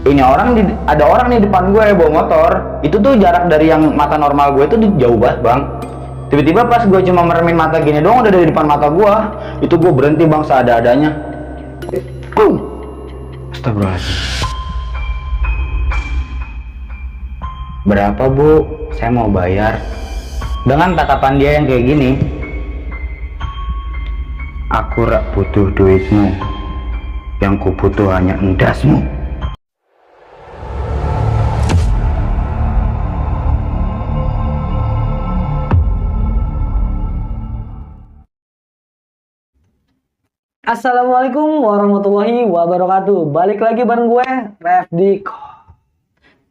ini ada orang nih depan gue bawa motor. Itu tuh jarak dari yang mata normal gue itu tuh jauh banget bang. Tiba-tiba pas gue cuma meremin mata gini doang udah dari depan mata gue. Itu gue berhenti bang seada-adanya. Astagfirullahaladzim. Berapa bu? Saya mau bayar. Dengan tatapan dia yang kayak gini, aku rak butuh duitmu, yang ku butuh hanya endasmu. Assalamualaikum warahmatullahi wabarakatuh. Balik lagi bareng gue, Refdiko.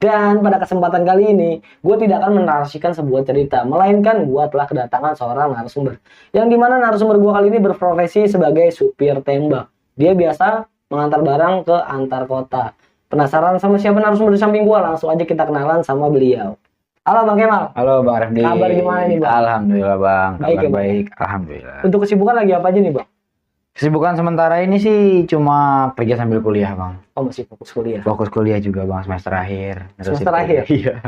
Dan pada kesempatan kali ini, gue tidak akan menarasikan sebuah cerita, melainkan gue telah kedatangan seorang narasumber. Yang dimana narasumber gue kali ini berprofesi sebagai supir tembak. Dia biasa mengantar barang ke antar kota. Penasaran sama siapa narasumber di samping gue? Langsung aja kita kenalan sama beliau. Halo Bang Kemal. Halo Bang Refdi. Kabar gimana nih Bang? Alhamdulillah Bang. Baik, Kabar ya, Bang? baik. Alhamdulillah. Untuk kesibukan lagi apa aja nih Bang? Kesibukan sementara ini sih cuma kerja sambil kuliah Bang. Oh masih fokus kuliah. Fokus kuliah juga Bang, semester akhir. Semester akhir? Iya.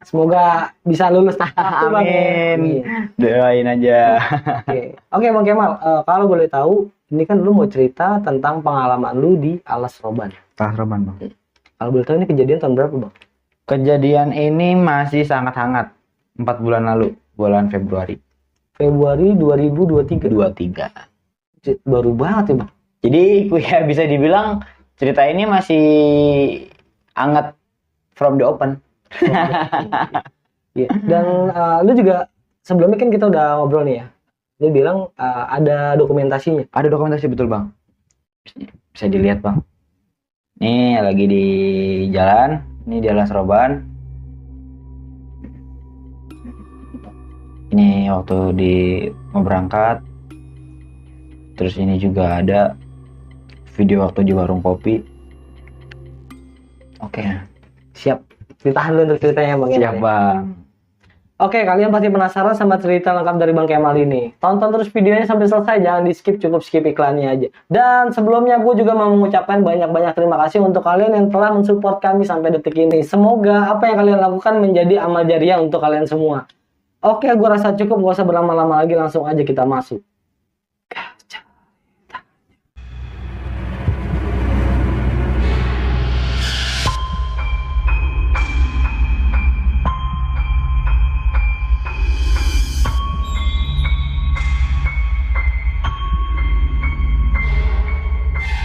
Semoga bisa lulus tepat waktu Bang. Amin. Iya. Doain aja. Oke Bang Kemal, kalau boleh tahu, ini kan lu mau cerita tentang pengalaman lu di Alas Roban. Alas Roban Bang. Kalau boleh tahu ini kejadian tahun berapa Bang? Kejadian ini masih sangat hangat. 4 bulan lalu, bulan Februari. Februari 2023. 23. Baru banget ya Bang. Jadi ya bisa dibilang cerita ini masih hangat from the open. Iya. Dan lu juga sebelumnya kan kita udah ngobrol nih ya. Lu bilang ada dokumentasinya. Ada dokumentasi betul Bang. Bisa dilihat Bang. Nih lagi di jalan, ini di Alas Roban. Ini waktu mau berangkat. Terus ini juga ada video waktu di warung kopi. Oke. Siap. Ditahan dulu untuk ceritanya Bang. Siap Bang. Oke, kalian pasti penasaran sama cerita lengkap dari Bang Kemal ini. Tonton terus videonya sampai selesai, jangan di skip, cukup skip iklannya aja. Dan sebelumnya gue juga mau mengucapkan banyak-banyak terima kasih untuk kalian yang telah mensupport kami sampai detik ini. Semoga apa yang kalian lakukan menjadi amal jariah untuk kalian semua. Oke, gue rasa cukup, gak usah berlama-lama lagi, langsung aja kita masuk.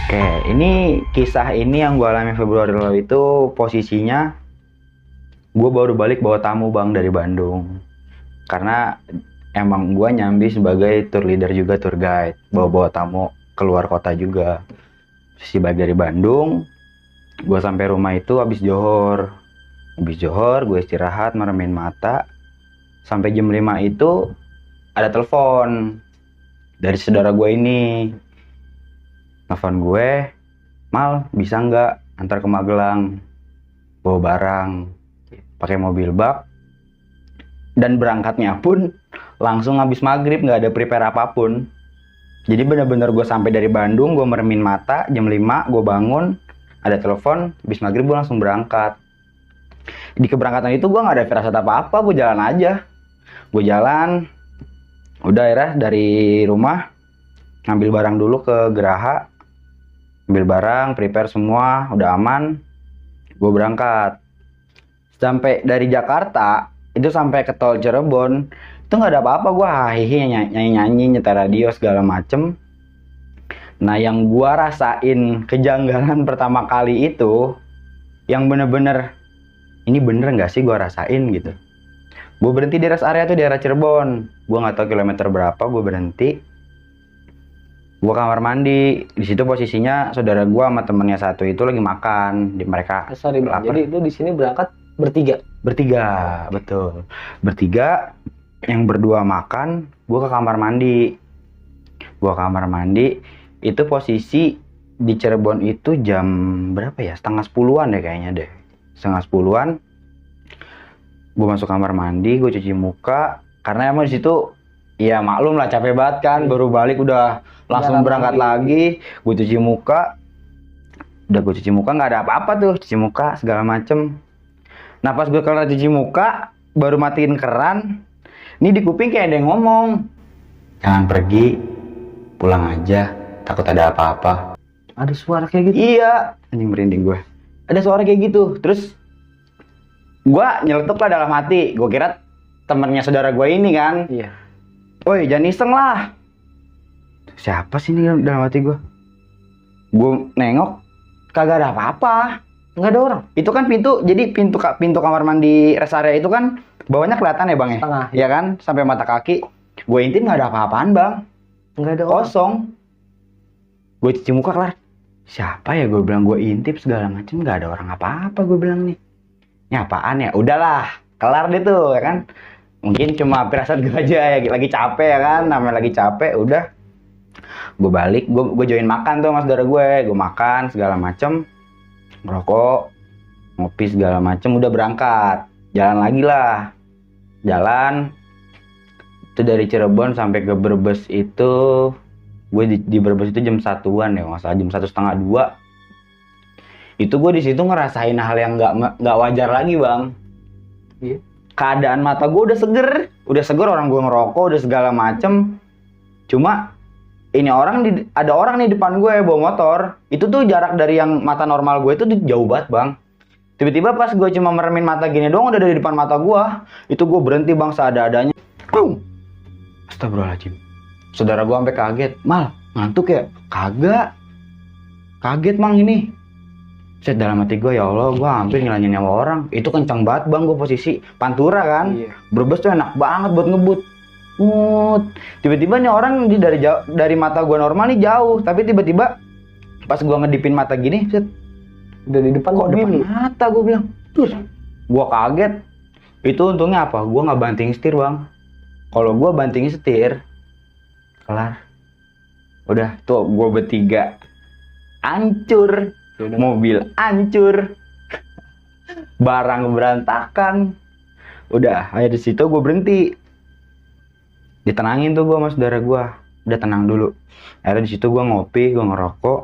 Oke, ini kisah ini yang gue alami Februari lalu itu posisinya gue baru balik bawa tamu Bang dari Bandung. Karena emang gue nyambi sebagai tour leader juga, tour guide, bawa tamu keluar kota juga. Posisi balik dari Bandung, gue sampai rumah itu habis johor. Habis johor, gue istirahat, meremin mata. Sampai jam 5 itu ada telepon dari saudara gue ini. Telepon gue, Mal bisa nggak antar ke Magelang, bawa barang, pakai mobil bak, dan berangkatnya pun langsung habis maghrib, nggak ada prepare apapun. Jadi bener-bener gue sampai dari Bandung, gue meremin mata, jam 5 gue bangun, ada telepon, habis maghrib gue langsung berangkat. Di keberangkatan itu gue nggak ada firasat apa-apa, gue jalan aja. Gue jalan, udah akhirnya dari rumah, ngambil barang dulu ke Geraha, ambil barang, prepare semua, udah aman, gue berangkat. Sampai dari Jakarta, itu sampai ke tol Cirebon, itu nggak ada apa-apa, gue hahihi, nyanyi-nyanyi, nyetel radio, segala macem. Nah yang gue rasain kejanggalan pertama kali itu, yang bener-bener, ini bener nggak sih gue rasain gitu. Gue berhenti di rest area tuh, di daerah Cirebon. Gue nggak tahu kilometer berapa, gue berhenti. Gue kamar mandi, di situ posisinya saudara gue sama temennya satu itu lagi makan, di mereka. Sorry Bang, jadi itu di sini berangkat bertiga. Bertiga, betul. Bertiga, yang berdua makan, gue ke kamar mandi. Gue ke kamar mandi, itu posisi di Cirebon itu jam berapa ya? Setengah 10-an deh kayaknya deh. Setengah 10-an. Gue masuk kamar mandi, gue cuci muka, karena emang di situ ya maklum lah capek banget kan, baru balik udah langsung berangkat lagi. Gue cuci muka, Udah gue cuci muka, nggak ada apa-apa tuh, cuci muka segala macem. Nah pas gue kelar cuci muka, baru matiin keran, ini di kuping kayak ada yang ngomong, jangan pergi, pulang aja, takut ada apa-apa. Ada suara kayak gitu? Iya, anjing merinding gue. Ada suara kayak gitu, terus gue nyeletuk lah dalam hati, gue kira temennya saudara gue ini kan. Iya. Woi jangan iseng lah. Siapa sih ini dalam hati gue? Gue nengok, kagak ada apa-apa. Nggak ada orang. Itu kan pintu, jadi pintu kamar mandi rest area itu kan bawahnya kelihatan ya bang ya? Setengah. Iya kan, sampai mata kaki. Gue intip nggak ada apa-apaan bang, Nggak ada orang. kosong. Gue cuci muka kelar. Siapa ya gue bilang, gue intip segala macem nggak ada orang apa-apa gue bilang nih. Ini apaan ya? Udahlah, kelar deh tuh ya kan. Mungkin cuma firasat gue aja ya, lagi capek ya kan, namanya lagi capek. Udah, gue balik, gue join makan tuh sama saudara gue makan segala macem, ngerokok, ngopi segala macem, udah berangkat, jalan lagi lah, jalan, itu dari Cirebon sampai ke Brebes itu, gue di Brebes itu jam 1-an ya, nggak salah jam 1:30, itu gue di situ ngerasain hal yang nggak wajar lagi bang. Iya. Keadaan mata gue udah seger orang gue ngerokok udah segala macem, cuma ini ada orang nih depan gue bawa motor, itu tuh jarak dari yang mata normal gue itu jauh banget bang. Tiba-tiba pas gue cuma meremin mata gini doang udah dari depan mata gue, itu gue berhenti bang seada-adanya. Astagfirullahaladzim. Saudara gue sampai kaget, Mal ngantuk ya? Kagak, kaget mang ini. Set dalam hati gue, ya Allah, gue hampir ngilangin nyawa orang. Itu kencang banget bang, gue posisi Pantura kan. Iya. Brebes tuh enak banget buat ngebut. Tiba-tiba nih orang dari mata gue normal nih jauh, tapi tiba-tiba pas gue ngedipin mata gini, set, Udah di depan kok mobil. depan mata gue bilang. Terus gue kaget. Itu untungnya apa? Gue nggak banting setir bang. Kalau gue banting setir, kelar. Udah tuh gue bertiga hancur. Yaudah. Mobil hancur, barang berantakan. Udah, akhirnya di situ gue berhenti. Ditenangin tuh gue sama saudara gue. Udah tenang dulu. Akhirnya di situ gue ngopi, gue ngerokok.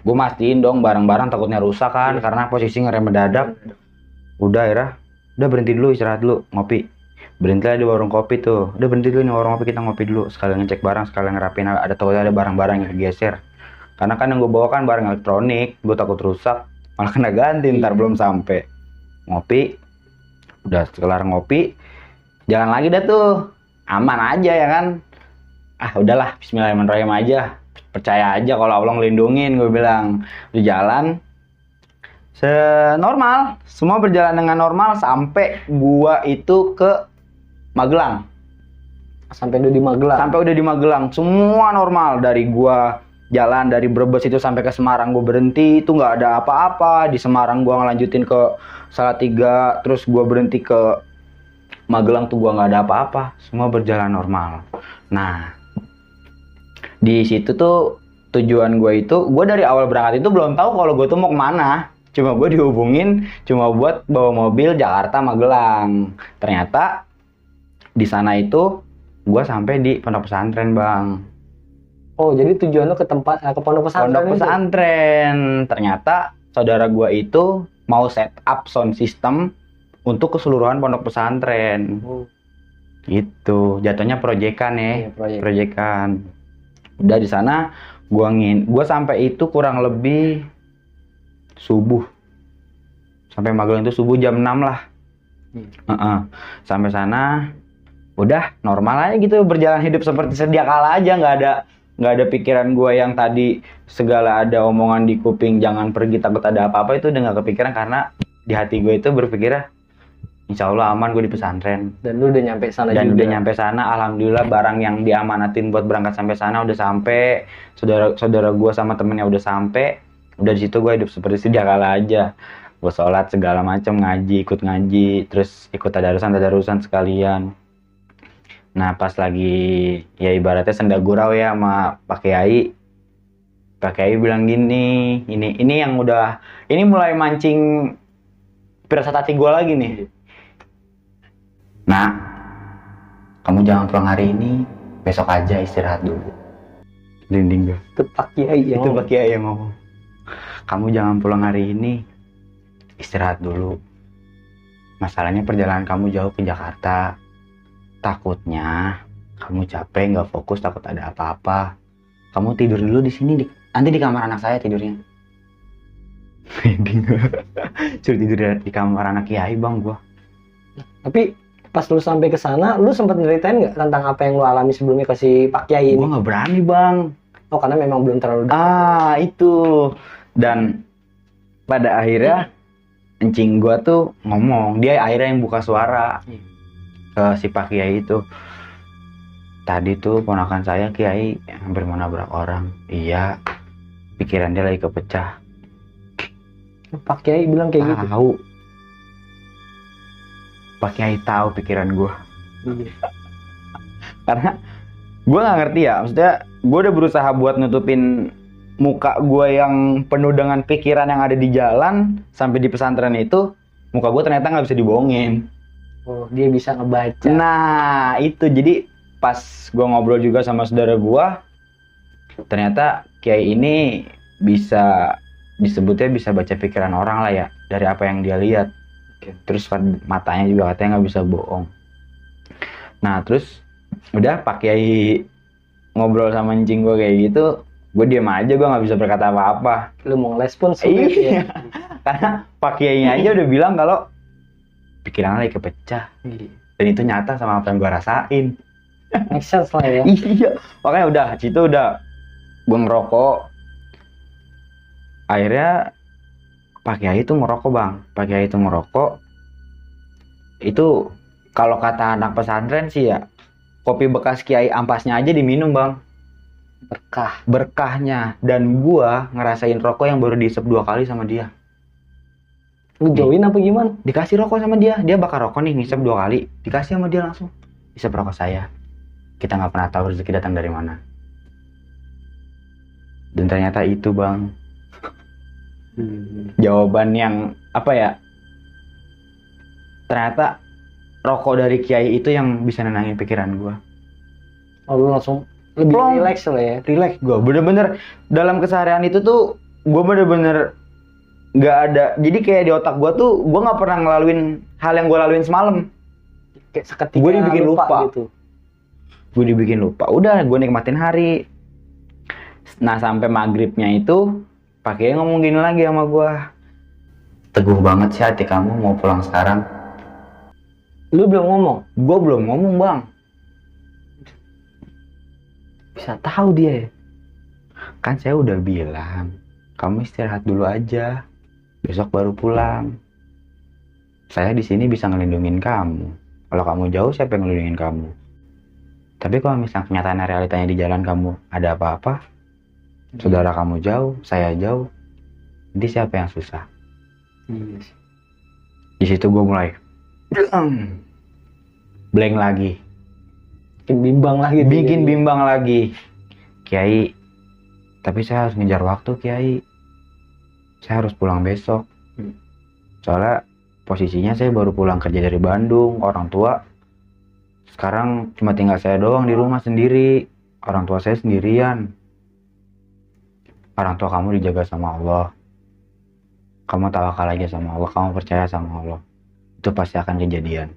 Gue mastiin dong barang-barang takutnya rusak kan, karena posisi ngerem mendadak. Udah akhirnya, udah berhenti dulu, istirahat dulu, ngopi. Berhenti lah di warung kopi tuh. Udah berhenti dulu nih warung kopi, kita ngopi dulu. Sekalian ngecek barang, sekalian ngerapin. Ada takutnya ada barang-barang yang kegeser. Karena kan yang gue bawa kan barang elektronik, gue takut rusak, malah kena ganti ntar belum sampai. Ngopi, udah kelar ngopi, jalan lagi dah tuh, aman aja ya kan. Ah udahlah, Bismillahirrahmanirrahim aja, percaya aja kalau Allah ngelindungin, gue bilang. Di jalan, normal, semua berjalan dengan normal sampai gua itu ke Magelang. Sampai udah di Magelang. Sampai udah di Magelang, semua normal. Dari gua jalan dari Brebes itu sampai ke Semarang gue berhenti, itu nggak ada apa-apa. Di Semarang gue ngelanjutin ke Salatiga, terus gue berhenti ke Magelang tuh gue nggak ada apa-apa, semua berjalan normal. Nah di situ tuh tujuan gue itu, gue dari awal berangkat itu belum tahu kalau gue tuh mau kemana, cuma gue dihubungin cuma buat bawa mobil Jakarta Magelang. Ternyata di sana itu gue sampai di pondok pesantren bang. Oh, jadi tujuan lo ke tempat ke pondok pesantren. Pondok pesantren. Ternyata saudara gua itu mau set up sound system untuk keseluruhan pondok pesantren. Gitu. Jatuhnya proyekan ya. Iya, proyekan. Udah di sana gua sampai itu kurang lebih subuh. Sampai Magelang itu subuh jam 6 lah. Sampai sana udah normal aja gitu, berjalan hidup seperti sedia kala aja, nggak ada pikiran gue yang tadi segala ada omongan di kuping jangan pergi takut ada apa-apa, itu udah nggak kepikiran karena di hati gue itu berpikir insya Allah aman gue di pesantren. Dan lu udah nyampe sana dan juga. Udah nyampe sana, alhamdulillah barang yang diamanatin buat berangkat sampai sana udah sampai, saudara gue sama temennya udah sampai. Udah di situ gue hidup seperti sedia kala aja, gue sholat segala macam, ikut ngaji, terus ikut tadarusan sekalian. Nah pas lagi ya ibaratnya senda gurau ya sama Pak Kiai. Pak Kiai bilang gini, ini yang udah, ini mulai mancing firasat hati gue lagi nih. Nah, kamu jangan pulang hari ini, besok aja istirahat dulu. Dinding gue. Itu Pak Kiai yang Itu Pak Kiai yang ngomong. kamu jangan pulang hari ini, istirahat dulu. Masalahnya perjalanan kamu jauh ke Jakarta, takutnya kamu capek, nggak fokus, takut ada apa-apa. Kamu tidur dulu di sini, nanti di kamar anak saya tidurnya. Suruh tidur di kamar anak kiai bang gua. Tapi pas lu sampai ke sana, lu sempat nyeritain nggak tentang apa yang lu alami sebelumnya ke si Pak Kiai ini? Gua nggak berani bang. Oh, karena memang belum terlalu dekat. Itu. Dan pada akhirnya encing gua tuh ngomong, dia akhirnya yang buka suara ke si Pak Kiai itu. Tadi tuh ponakan saya Kiai hampir mau nabrak orang. Iya, pikiran dia lagi kepecah. Pak Kiai bilang kayak gitu. Tahu. Pak Kiai tahu pikiran gua. Iya. Karena gua nggak ngerti ya, maksudnya gua udah berusaha buat nutupin muka gua yang penuh dengan pikiran yang ada di jalan sampai di pesantren itu, muka gua ternyata nggak bisa dibohongin. Oh, dia bisa ngebaca. Nah, itu jadi pas gue ngobrol juga sama saudara gue, ternyata Kiai ini bisa disebutnya bisa baca pikiran orang lah ya, dari apa yang dia lihat. Terus matanya juga katanya nggak bisa bohong. Nah terus udah Pak Kiai ngobrol sama encing gue kayak gitu, gue diem aja, gue nggak bisa berkata apa-apa. Lu mau ngeles pun sulit ya. Karena Pak Kiainya aja udah bilang kalau pikiran lagi kepecah. Dan itu nyata sama apa yang gue rasain. Make sense lah ya. Iya, makanya udah situ udah gue ngerokok. Akhirnya Pak Kiai itu ngerokok bang. Pak Kiai itu ngerokok. Itu kalau kata anak pesantren sih ya, kopi bekas Kiai ampasnya aja diminum bang. Berkahnya. Dan gua ngerasain rokok yang baru diisep 2 kali sama dia. Lu join apa gimana? Dikasih rokok sama dia bakar rokok nih, ngisep 2 kali, dikasih sama dia langsung, isep rokok saya. Kita nggak pernah tahu rezeki datang dari mana. Dan ternyata itu bang, jawaban yang apa ya, ternyata rokok dari Kiai itu yang bisa nenangin pikiran gua. Oh, lu langsung lebih relax lah ya. Relax gua, bener-bener dalam keseharian itu tuh gua bener-bener nggak ada, jadi kayak di otak gue tuh gue nggak pernah ngelaluin hal yang gue laluin semalam. Kayak seketika gue dibikin lupa gitu. Gue dibikin lupa, udah gue nikmatin hari. Nah sampai maghribnya itu Pak Kiai ngomong gini lagi sama gue, teguh banget sih hati kamu, mau pulang sekarang. Lu belum ngomong? Gue belum ngomong bang. Bisa tahu dia ya? Kan saya udah bilang kamu istirahat dulu aja, besok baru pulang. Saya di sini bisa ngelindungin kamu. Kalau kamu jauh, siapa yang ngelindungin kamu? Tapi kalau misalnya kenyataannya realitanya di jalan kamu ada apa-apa, saudara kamu jauh, saya jauh, nanti siapa yang susah? Yes. Di situ gue mulai blank lagi. Bikin bimbang lagi. Kiai, tapi saya harus ngejar waktu Kiai. Saya harus pulang besok. Soalnya posisinya saya baru pulang kerja dari Bandung, orang tua sekarang cuma tinggal saya doang di rumah sendiri. Orang tua saya sendirian. Orang tua kamu dijaga sama Allah. Kamu tawakal aja sama Allah, kamu percaya sama Allah. Itu pasti akan kejadian.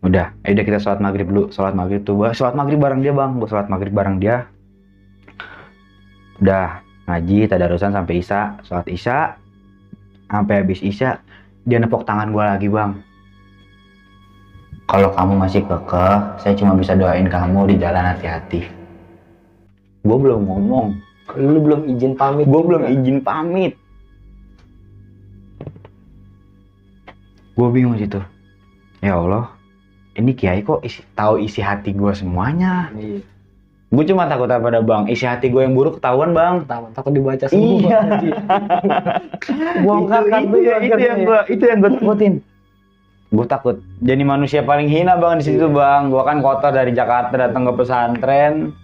Udah kita sholat maghrib dulu. Sholat maghrib bareng dia bang. Gue sholat maghrib bareng dia. Udah ngaji tadarusan sampai isya, sholat isya, sampai habis isya dia nepok tangan gue lagi bang. Kalau kamu masih kekeh, saya cuma bisa doain kamu di jalan hati-hati. Gue belum ngomong. Lu belum izin pamit. Gue belum izin pamit. Gue bingung situ. Ya Allah, ini Kiai kok tahu isi hati gue semuanya. Iya. Gue cuma takut apa dah bang, isi hati gue yang buruk ketahuan bang. Takut dibaca semua. Iya. Itu yang gue takutin. Gue takut jadi manusia paling hina bang di situ bang. Gue kan kotor dari Jakarta datang ke pesantren.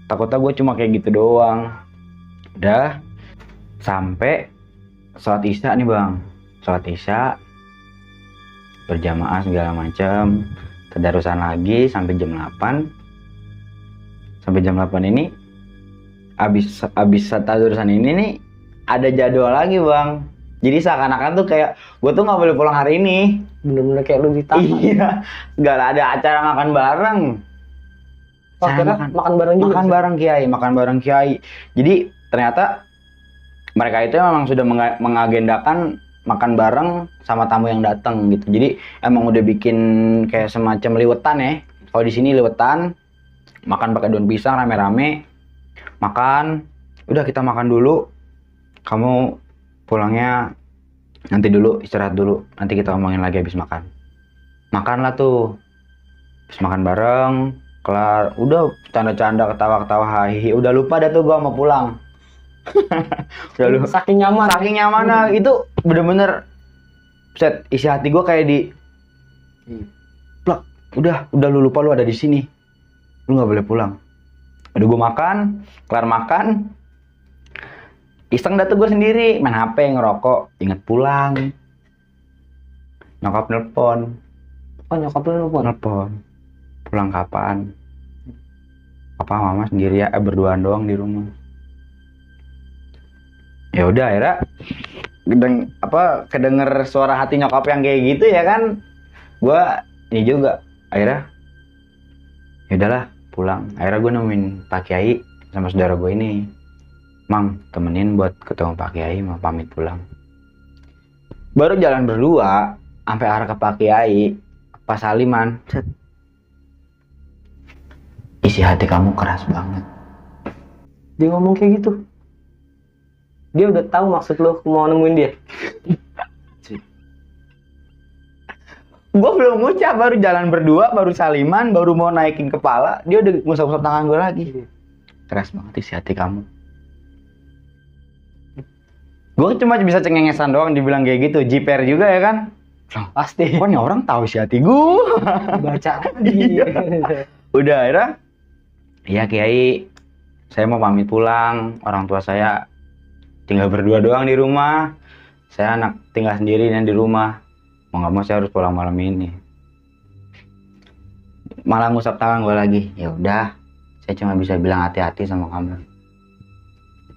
Takutnya gue cuma kayak gitu doang. Udah sampai sholat isya nih bang. Sholat isya berjamaah segala macam. Tadarusan lagi sampai jam 8. Sampai jam 8 ini abis tadarusan ini nih ada jadwal lagi bang. Jadi seakan-akan tuh kayak gue tuh nggak boleh pulang hari ini. Bener-bener kayak lu ditahan. Iya, nggak ada acara makan bareng. Wah, kira makan bareng juga. Makan bareng kiai. Jadi ternyata mereka itu memang sudah mengagendakan makan bareng sama tamu yang datang gitu. Jadi emang udah bikin kayak semacam liwetan ya. Kalau di sini liwetan, makan pakai daun pisang rame-rame. Makan, udah kita makan dulu. Kamu pulangnya nanti dulu, istirahat dulu. Nanti kita ngomongin lagi habis makan. Makanlah tuh. Habis makan bareng, kelar. Udah canda-canda, ketawa-ketawa, hahihi. Udah lupa dah tuh gua mau pulang. Udah lupa. Saking nyaman. Saking nyaman itu bener-bener set isi hati gua kayak di plak. Udah lu lupa lu ada di sini. Lu nggak boleh pulang. Udah gua makan, kelar makan. Iseng dah tuh gue sendiri, main HP, ngerokok, inget pulang. Nyokap nelpon. Oh, nyokap lu nelpon? Nelpon. Pulang kapan? Papa mama sendiri ya, berduaan doang di rumah. Ya udah akhirnya kedenger suara hati nyokap yang kayak gitu ya kan. Gue ini juga akhirnya ya udahlah pulang. Akhirnya gue nemuin Pak Kiai sama saudara gue ini. Mang, temenin buat ketemu Pak Kiai, mau pamit pulang. Baru jalan berdua, sampai arah ke Pak Kiai, pas saliman, set. Isi hati kamu keras banget. Dia ngomong kayak gitu? Dia udah tahu maksud lo mau nemuin dia? Gue belum ngucap, baru jalan berdua, baru saliman, baru mau naikin kepala, dia udah ngusap-ngusap tangan gue lagi. Keras banget isi hati kamu. Gue cuma bisa cengengesan doang dibilang kayak gitu, jiper juga ya kan? Pasti. Kok nih orang tahu isi hati gue? Baca lagi. Udah akhirnya, iya Kiai, saya mau pamit pulang. Orang tua saya tinggal berdua doang di rumah. Saya anak tinggal sendiri dan di rumah. Mau nggak mau saya harus pulang malam ini. Malah ngusap tangan gue lagi. Ya udah, saya cuma bisa bilang hati-hati sama kamu.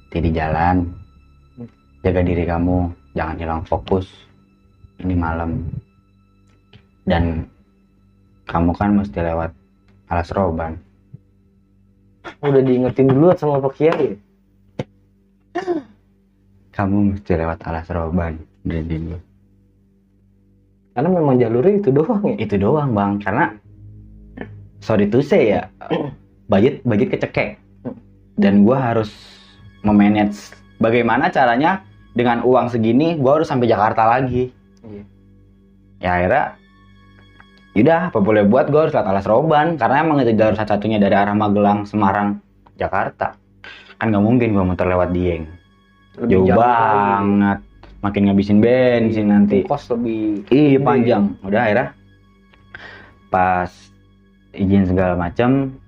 Hati di jalan. Jaga diri kamu, jangan hilang fokus. Ini malam. Dan kamu kan mesti lewat Alas Roban. Udah diingetin dulu sama Pak Kiai. Kamu mesti lewat Alas Roban dari dulu. Karena memang jalurnya itu doang ya? Itu doang bang, karena sorry to say ya, budget kecekek. Dan gua harus memanage bagaimana caranya dengan uang segini gue harus sampai Jakarta lagi. Ya akhirnya yaudah apa boleh buat, gue harus lewat Alas Roban karena emang itu jalur satu-satunya dari arah Magelang, Semarang, Jakarta. Kan nggak mungkin gue muter lewat Dieng, jauh banget, makin ngabisin bensin nanti, kos lebih panjang. Udah akhirnya pas izin segala macam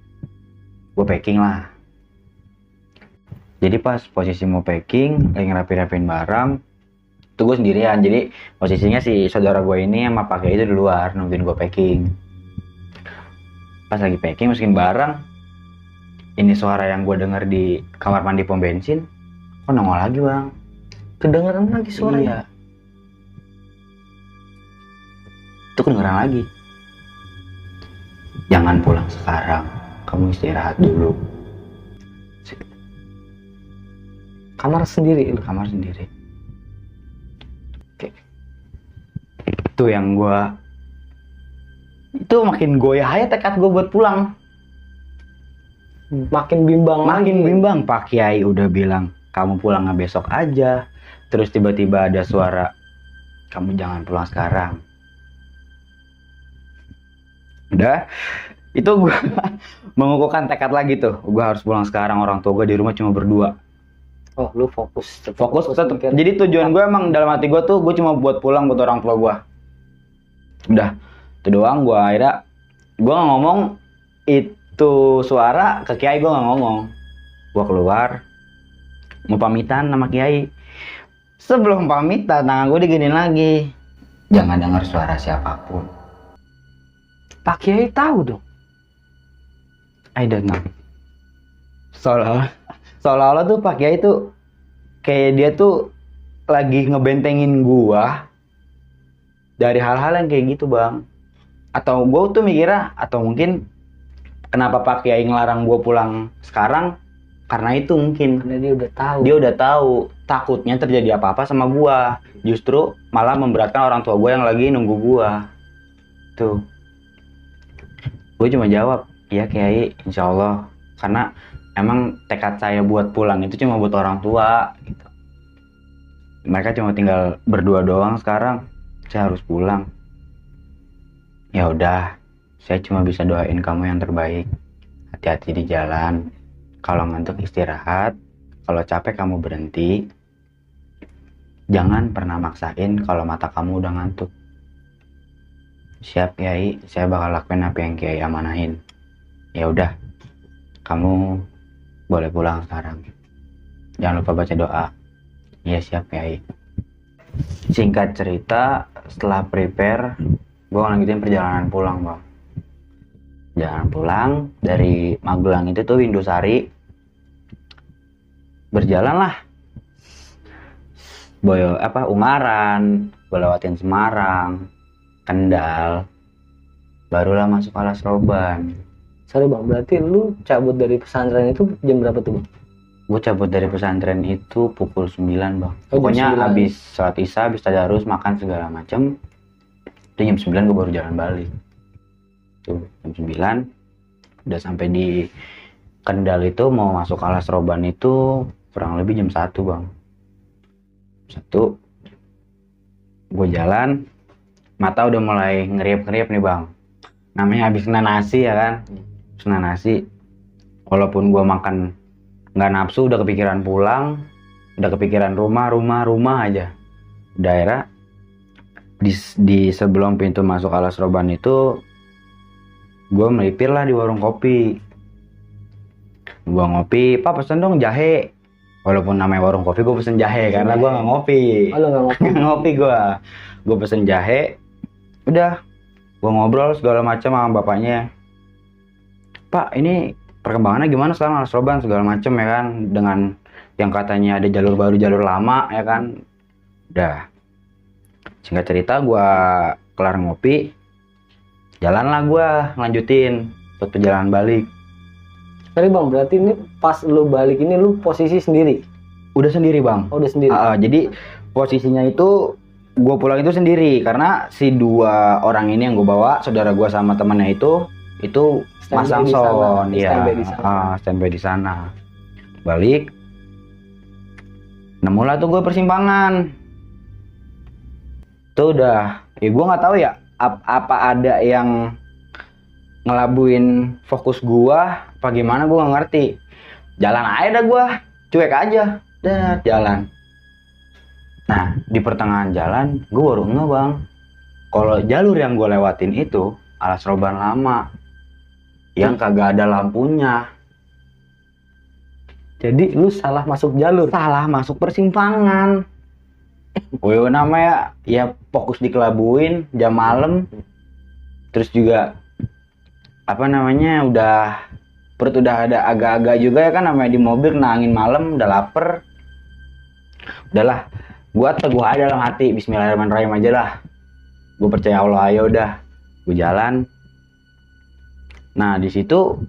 gue packing lah. Jadi pas posisi mau packing, lagi ngerapi-rapiin barang, tuh gue sendirian. Jadi posisinya si saudara gue ini sama Pak Kiai itu di luar nungguin gue packing. Pas lagi packing masukin barang, ini suara yang gue denger di kamar mandi pom bensin, kok nongol lagi bang? Kedengeran lagi suaranya? Iya. Itu kedengeran lagi. Jangan pulang sekarang, kamu istirahat dulu. Kamar sendiri lu? Kamar sendiri. Oke. Itu yang gua, itu makin goyah aja tekad gua buat pulang. Makin bimbang Makin bimbang. Pak Kiai udah bilang kamu pulangnya besok aja. Terus tiba-tiba ada suara, kamu jangan pulang sekarang. Udah, itu gua mengukuhkan tekad lagi tuh. Gua harus pulang sekarang, orang tua gua di rumah cuma berdua. Oh, lu fokus Tetep. Jadi tujuan gue emang dalam hati gue tuh gue cuma buat pulang buat orang tua gue. Udah, itu doang. Gue akhirnya gue nggak ngomong itu suara ke Kiai, gue nggak ngomong. Gue keluar mau pamitan sama Kiai. Sebelum pamitan tangan gue diginiin lagi. Jangan dengar suara siapapun. Pak Kiai tahu dong. I don't know. Seolah-olah tuh Pak Kiai tuh kayak dia tuh lagi ngebentengin gua dari hal-hal yang kayak gitu bang. Atau gua tuh mikirnya, atau mungkin kenapa Pak Kiai ngelarang gua pulang sekarang, karena itu mungkin. Karena dia udah tahu. Dia udah tahu takutnya terjadi apa-apa sama gua. Justru malah memberatkan orang tua gua yang lagi nunggu gua. Tuh. Gue cuma jawab, iya Kiai, insya Allah. Karena emang tekad saya buat pulang itu cuma buat orang tua gitu. Mereka cuma tinggal berdua doang sekarang. Saya harus pulang. Ya udah, saya cuma bisa doain kamu yang terbaik. Hati-hati di jalan. Kalau ngantuk istirahat, kalau capek kamu berhenti. Jangan pernah maksain kalau mata kamu udah ngantuk. Siap Kiai, saya bakal lakuin apa yang Kiai amanahin. Ya udah, kamu boleh pulang sekarang. Jangan lupa baca doa. Iya siap Kiai. Singkat cerita, setelah prepare, gue lanjutin perjalanan pulang bang. Jalan pulang dari Magelang itu tuh Windusari. Berjalan lah. Ungaran, gue lewatin Semarang, Kendal, barulah masuk Alas Roban. Sorry bang, berarti lu cabut dari pesantren itu jam berapa tuh bang? Gue cabut dari pesantren itu pukul 9 bang. Oh, Pokoknya 9. habis sholat isya, habis tadarus, makan segala macem. Itu jam 9 gue baru jalan balik. Tuh jam 9 udah sampai di Kendal itu, mau masuk Alas Roban itu kurang lebih jam 1 bang. 1 gue jalan, mata udah mulai ngeriap-ngeriap nih bang. Namanya habis kena nasi ya kan. Kena nasi, walaupun gue makan nggak nafsu, udah kepikiran pulang, udah kepikiran rumah aja. Daerah di sebelum pintu masuk Alas Roban itu, gue melipir lah di warung kopi. Gue ngopi, Pak pesen dong jahe. Walaupun namanya warung kopi, gue pesen jahe karena gue nggak ngopi. Oh, lu nggak ngopi? Nggak ngopi gue pesen jahe. Udah, gue ngobrol segala macam sama bapaknya. Pak, ini perkembangannya gimana sekarang Alas Roban segala macam ya kan, dengan yang katanya ada jalur baru, jalur lama ya kan. Udah, singkat cerita gue kelar ngopi, jalanlah gue lanjutin buat perjalanan balik. Sorry bang, berarti ini pas lu balik ini lu posisi sendiri? Udah sendiri bang. Oh, udah sendiri. Jadi posisinya itu gue pulang itu sendiri karena si 2 orang ini yang gue bawa, saudara gue sama temannya itu masang sound, ya, standby di sana. Balik, nemulah tuh gue persimpangan. Tuh udah, ya gue nggak tahu ya apa ada yang ngelabuin fokus gue, apa gimana gue nggak ngerti. Jalan aja dah gue, cuek aja, dah jalan. Nah di pertengahan jalan gue baru ngeh bang, kalau jalur yang gue lewatin itu Alas Roban lama, yang kagak ada lampunya. Jadi lu salah masuk jalur? Salah masuk persimpangan. Wih, namanya ya fokus dikelabuin jam malam. Terus juga apa namanya, perut udah ada agak-agak juga ya kan, namanya di mobil kena angin malam, udah lapar. Udahlah, gua teguh aja dalam hati, bismillahirrahmanirrahim aja lah. Gue percaya Allah, ayo udah. Gue jalan. Nah di situ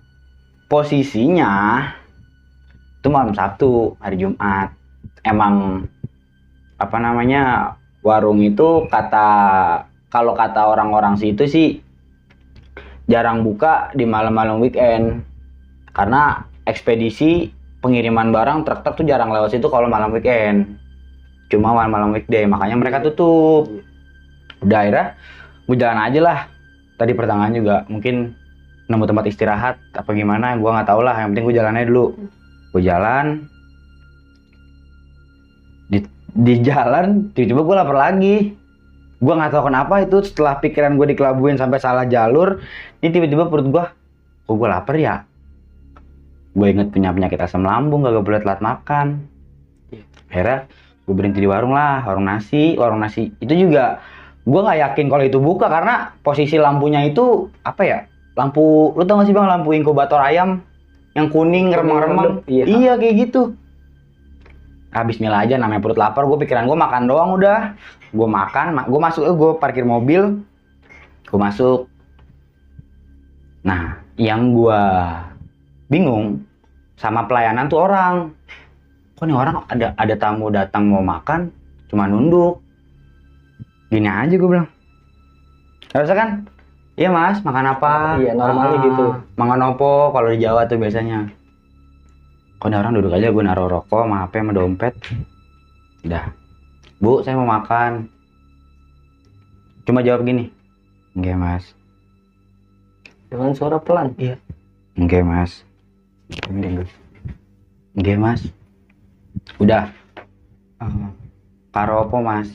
posisinya itu malam Sabtu, hari Jumat. Emang apa namanya, warung itu kalau kata orang-orang situ sih jarang buka di malam-malam weekend, karena ekspedisi pengiriman barang truk-truk tuh jarang lewat situ kalau malam weekend, cuma malam-malam weekday, makanya mereka tutup. Udah akhirnya gue jalan aja lah. Tadi pertengahan juga mungkin nemu tempat istirahat apa gimana, gue nggak tahu lah, yang penting gue jalannya dulu. Gue jalan, di jalan tiba-tiba gue lapar lagi. Gue nggak tahu kenapa itu, setelah pikiran gue dikelabuin sampai salah jalur, ini tiba-tiba perut gue, kok gue lapar ya. Gue inget punya penyakit asam lambung, gak boleh telat makan. Akhirnya gue berhenti di warung lah, warung nasi itu juga gue nggak yakin kalau itu buka, karena posisi lampunya itu apa ya, lampu, lu tau gak sih bang, lampu inkubator ayam yang kuning remang-remang. Iya kayak gitu. Bismillah aja, namanya perut lapar. Gue pikiran gue makan doang udah. Gue makan, gue masuk, gue parkir mobil, gue masuk. Nah, yang gue bingung sama pelayanan tuh orang. Kok nih orang ada tamu datang mau makan, cuma nunduk. Gini aja gue bilang. Harusnya kan, iya mas, makan apa? Iya, normalnya gitu. Makan opo kalau di Jawa tuh biasanya. Kok nih orang duduk aja, gue naruh rokok sama HP sama dompet. Udah. Bu, saya mau makan. Cuma jawab gini. Enggak mas. Dengan suara pelan. Iya. Enggak mas. Enggak mas. Udah. Karo opo mas?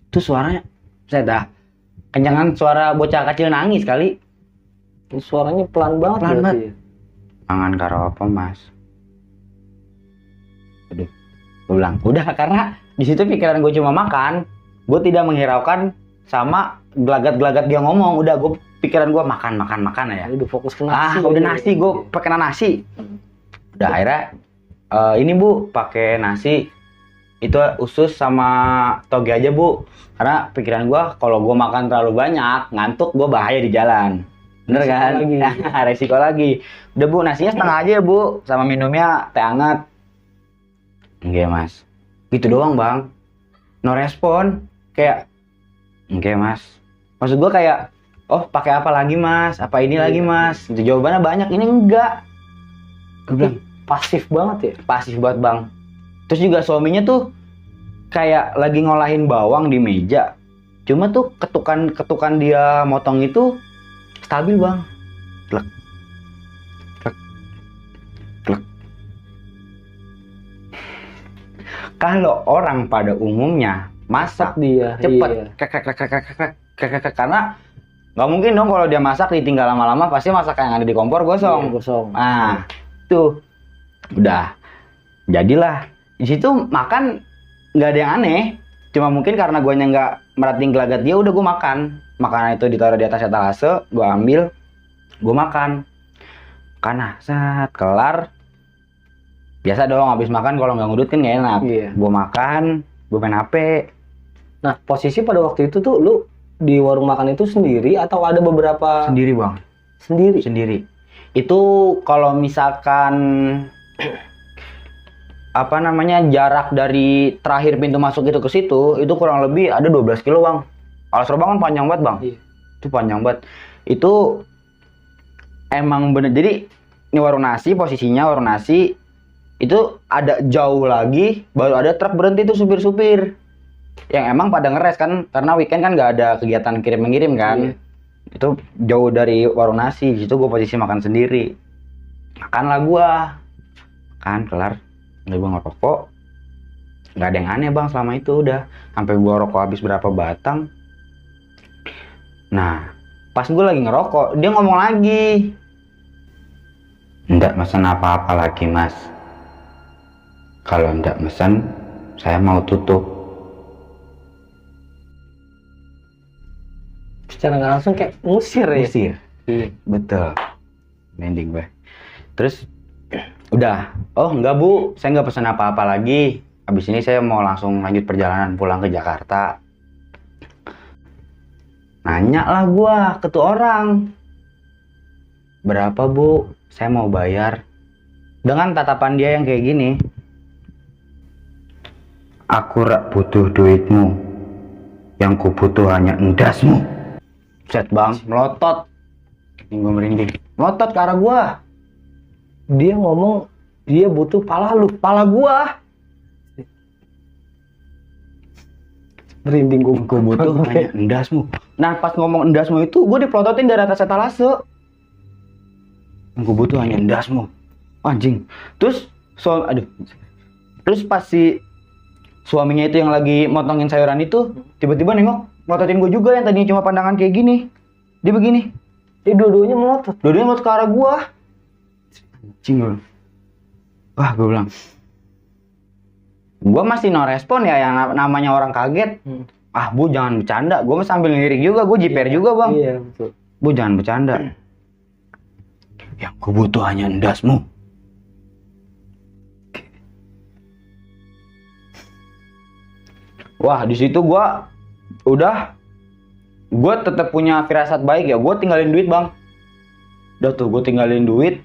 Itu suaranya, saya dah. Kenyangan suara bocah kecil nangis kali. Suaranya pelan banget. Pelan banget. Mangan karo apa mas? Aduh, gue bilang udah, karena di situ pikiran gue cuma makan. Gue tidak menghiraukan sama gelagat-gelagat dia ngomong. Udah, gue pikiran gue makan ya. Udah fokus ke nasi. Udah nasi, gue pakai nasi. Udah akhirnya ini bu pakai nasi. Itu usus sama toge aja bu, karena pikiran gue kalau gue makan terlalu banyak ngantuk, gue bahaya di jalan, bener kan? Resiko lagi. Udah bu, nasinya setengah aja ya bu, sama minumnya teh hangat. Enggak mas, gitu doang bang, no respon, kayak enggak mas. Maksud gue kayak, oh pakai apa lagi mas, apa ini lagi mas, itu jawabannya banyak, ini enggak. Gue bilang pasif banget ya, pasif banget bang. Terus juga suaminya tuh kayak lagi ngolahin bawang di meja. Cuma tuh ketukan dia motong itu stabil bang. Klek. Klek. Klek. Kalau orang pada umumnya masak dia cepet. Iya. Karena nggak mungkin dong kalau dia masak ditinggal lama-lama, pasti masak yang ada di kompor gosong. Iya, gosong. Nah, tuh. Udah. Jadilah di situ makan nggak ada yang aneh, cuma mungkin karena guanya nggak merhatiin gelagat dia, udah gue makan. Makanan itu ditaruh di atas etalase, gue ambil, gue makan. Karena saat kelar, biasa dong habis makan kalau nggak ngudut kan nggak enak. Iya. Gue makan, gue main HP. Nah, posisi pada waktu itu tuh lu di warung makan itu sendiri atau ada beberapa? Sendiri bang. Sendiri. Itu kalau misalkan apa namanya, jarak dari terakhir pintu masuk itu ke situ itu kurang lebih ada 12 kilo bang. Alas Robangan panjang banget bang. Iya. Itu panjang banget. Itu emang bener. Jadi ini warung nasi, posisinya warung nasi itu ada jauh lagi baru ada truk berhenti tuh, supir-supir yang emang pada ngeres kan, karena weekend kan nggak ada kegiatan kirim-mengirim kan. Iya. Itu jauh dari warung nasi. Di situ gue posisi makan sendiri. Makanlah gue. Kan kelar. Udah gue ngerokok, nggak ada yang aneh bang selama itu. Udah sampai gue rokok habis berapa batang. Nah pas gue lagi ngerokok dia ngomong lagi, nggak mesen apa-apa lagi mas, kalau nggak mesen saya mau tutup. Secara nggak langsung kayak ngusir ya. Ngusir. Betul, mending gue. Terus udah, oh enggak bu, saya nggak pesan apa-apa lagi. Habis ini saya mau langsung lanjut perjalanan pulang ke Jakarta. Nanya lah gua ke tuh orang, berapa bu, saya mau bayar. Dengan tatapan dia yang kayak gini, aku rak butuh duitmu, yang ku butuh hanya endasmu. Set bang, melotot. Ini gue merinding, melotot ke arah gua. Dia ngomong dia butuh pala lu, pala gua. Merinding gue butuh hanya endasmu. Nah pas ngomong endasmu itu gue dipelototin dari atas etalase. Gue butuh hanya endasmu. Anjing. Terus terus pas si suaminya itu yang lagi motongin sayuran itu tiba-tiba nengok, melototin gue juga yang tadinya cuma pandangan kayak gini. Dia begini. Dua-duanya melotot. Dua-duanya melotot ke arah gua. Anjing gue. Wah, gue bilang. Gua masih no respon ya, yang namanya orang kaget. Ah, Bu jangan bercanda. Gua sambil ngelirik juga, gua jiper juga, Bang. Iya, betul. Bu jangan bercanda. Yang gue butuh hanya endasmu. Wah, di situ gue tetap punya firasat baik ya. Gue tinggalin duit bang. Udah tuh gue tinggalin duit.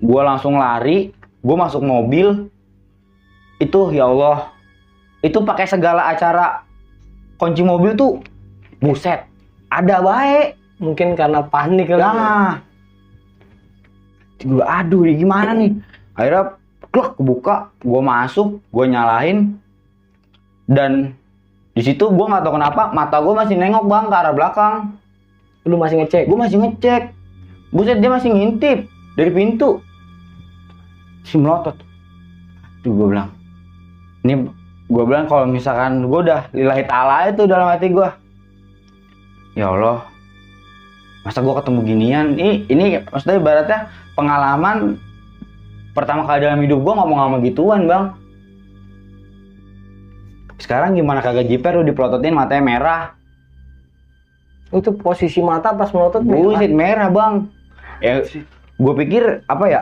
Gue langsung lari. Gue masuk mobil. Itu ya Allah. Itu pakai segala acara kunci mobil tuh. Buset. Ada baik. Mungkin karena panik kali. Nah. Gue aduh gimana nih. Akhirnya klak kebuka. Gue masuk. Gue nyalain. Dan di situ gue nggak tahu kenapa mata gue masih nengok bang ke arah belakang. Lu masih ngecek? Gue masih ngecek. Buset dia masih ngintip dari pintu. Si melotot. Tuh gue bilang. Ini gue bilang kalau misalkan gue udah lillahi ta'ala itu dalam hati gue. Ya Allah. Masa gue ketemu ginian? Ini maksudnya ibaratnya pengalaman pertama kali dalam hidup gue ngomong sama gituan bang. Sekarang gimana kagak jiper lu dipelototin matanya merah. Itu posisi mata pas melotot Buset merah bang. Ya gue pikir apa ya.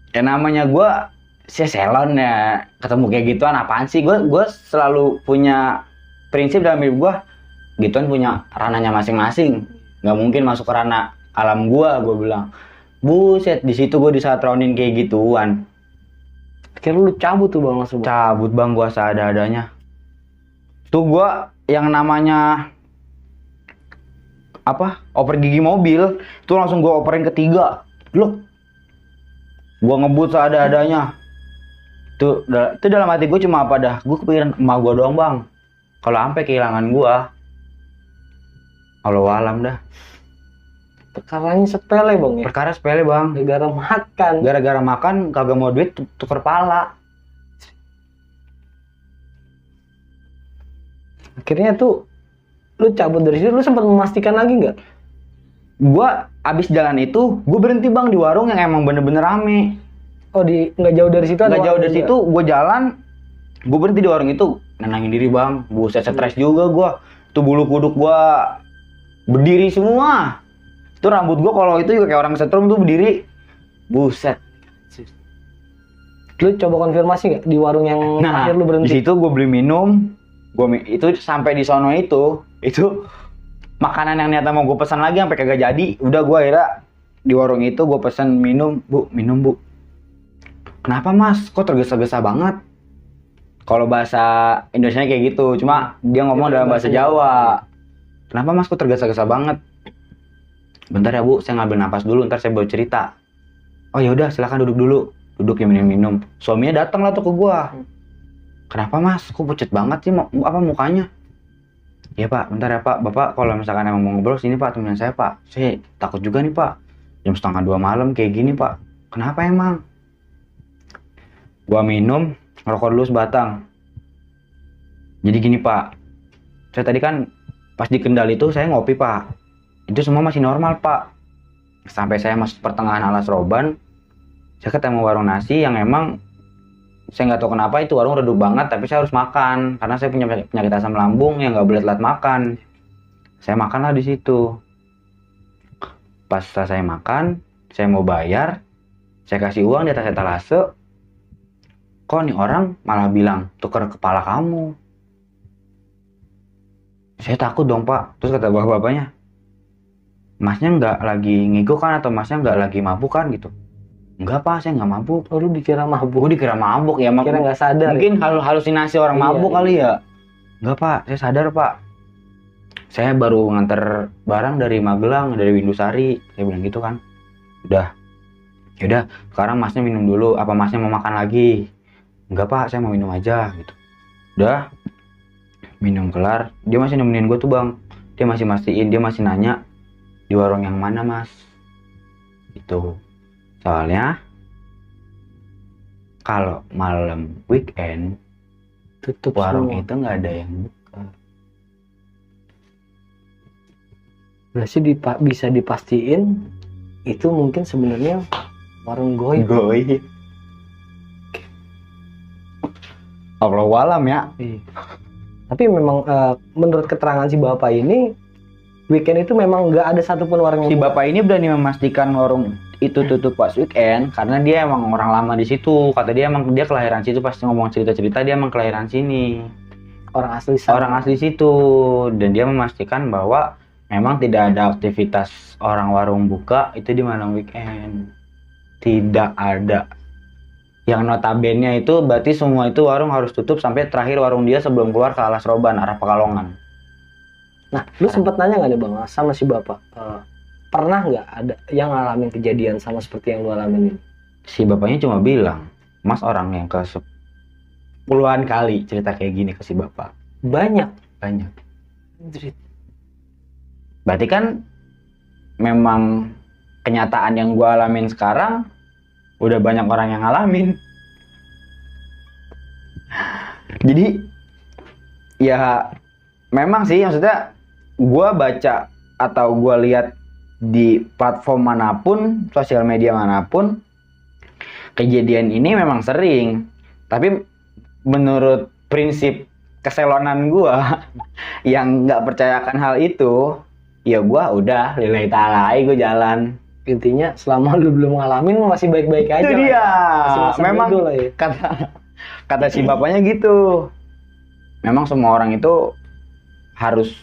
Ya namanya gue selon ya. Ketemu kayak gituan apaan sih. Gue selalu punya prinsip dalam hidup gue. Gituan punya ranahnya masing-masing. Gak mungkin masuk ke ranah alam gue bilang. Buset di situ gue disatronin kayak gituan. Akhirnya lu cabut tuh bang langsung. Cabut bang gue seadanya. Tuh gue yang namanya apa oper gigi mobil tuh langsung gue operin ketiga. Loh gue ngebut seadanya. Tuh itu dalam hati gue cuma apa dah. Gue kepikiran emak gue doang bang. Kalau sampai kehilangan gue Allah alam dah. Perkaranya sepele bang ya? Perkara sepele bang. Gara-gara makan kagak mau duit tuker pala. Akhirnya tuh lu cabut dari situ, lu sempat memastikan lagi nggak? Gua abis jalan itu, gue berhenti bang di warung yang emang bener-bener rame. Oh nggak jauh dari situ? Nggak jauh dari situ, gue jalan, gue berhenti di warung itu, nenangin diri bang. Buset stres juga gue. Tuh bulu kuduk gue berdiri semua. Itu rambut gue kalau itu juga kayak orang setrum tuh berdiri. Buset. Lu coba konfirmasi nggak di warung yang akhir lu berhenti? Di situ gue beli minum. Itu sampai di sono itu makanan yang niatnya mau gue pesan lagi sampai kagak jadi. Udah gue akhirnya di warung itu gue pesan minum bu. Kenapa mas? Kok tergesa-gesa banget? Kalau bahasa Indonesia kayak gitu, cuma dia ngomong dalam bahasa Jawa. Kenapa mas? Kok tergesa-gesa banget? Bentar ya bu, saya ngambil napas dulu, ntar saya baru cerita. Oh ya udah, silakan duduk dulu. Duduk ya minum. Suaminya datang lah tuh ke gue. Kenapa mas? Kok pucet banget sih apa mukanya? Ya pak, bentar ya pak. Bapak kalau misalkan emang mau ngobrol sini pak, temenin saya pak. Saya takut juga nih pak. Jam 1:30 malam kayak gini pak. Kenapa emang? Gua minum, ngerokok dulu sebatang. Jadi gini pak. Saya tadi kan pas di Kendal itu saya ngopi pak. Itu semua masih normal pak. Sampai saya masuk pertengahan Alas Roban, saya ketemu warung nasi yang emang saya nggak tahu kenapa itu warung redup banget, tapi saya harus makan karena saya punya penyakit asam lambung yang nggak boleh telat makan. Saya makanlah di situ. Pas saya makan, saya mau bayar, saya kasih uang di atas etalase. Kok nih orang malah bilang tuker kepala kamu? Saya takut dong pak. Terus kata bapak-bapaknya, masnya nggak lagi ngigo kan atau masnya nggak lagi mabuk kan gitu? Enggak pak, saya nggak mabuk. Oh lu dikira mabuk? Gue dikira mabuk ya. Kira nggak sadar. Mungkin halusinasi orang mabuk kali ya. Enggak pak, saya sadar pak. Saya baru nganter barang dari Magelang, dari Windusari. Saya bilang gitu kan. Udah. Yaudah, sekarang masnya minum dulu. Apa masnya mau makan lagi? Enggak pak, saya mau minum aja gitu. Udah. Minum kelar. Dia masih nemenin gue tuh bang. Dia masih mastiin, dia masih nanya. Di warung yang mana mas? Itu. Soalnya kalau malam weekend tutup warung semua. itu nggak ada yang buka. Berarti bisa dipastiin itu mungkin sebenarnya warung goib. Allahu alam ya. Tapi memang menurut keterangan si bapak ini weekend itu memang nggak ada satupun warung yang Si buka. bapak ini berani memastikan warung itu tutup pas weekend karena dia emang orang lama di situ. Kata dia emang dia kelahiran situ, pasti ngomong cerita-cerita dia emang kelahiran sini. Orang asli sana. Orang asli situ, dan dia memastikan bahwa memang tidak ada aktivitas orang warung buka itu di malam weekend. Tidak ada. Yang notabene itu berarti semua itu warung harus tutup sampai terakhir warung dia sebelum keluar ke Alas Roban arah Pekalongan. Nah, lu sempat nanya nggak nih bang sama si bapak, pernah nggak ada yang ngalamin kejadian sama seperti yang lu alamin ini? Si bapaknya cuma bilang, Mas orang yang ke puluhan kali cerita kayak gini ke si bapak. Banyak. Berarti kan memang kenyataan yang gua alamin sekarang udah banyak orang yang ngalamin. Jadi ya memang sih, maksudnya gua baca atau gua lihat di platform manapun, sosial media manapun, kejadian ini memang sering. Tapi menurut prinsip keselonan gua yang nggak percayakan hal itu, ya gua udah lillahi ta'ala gua jalan. Intinya selama lu belum ngalamin masih baik-baik aja. Itu lah dia. ya. Masih masa Memang bodoh lah ya. kata si bapaknya gitu. Memang semua orang itu harus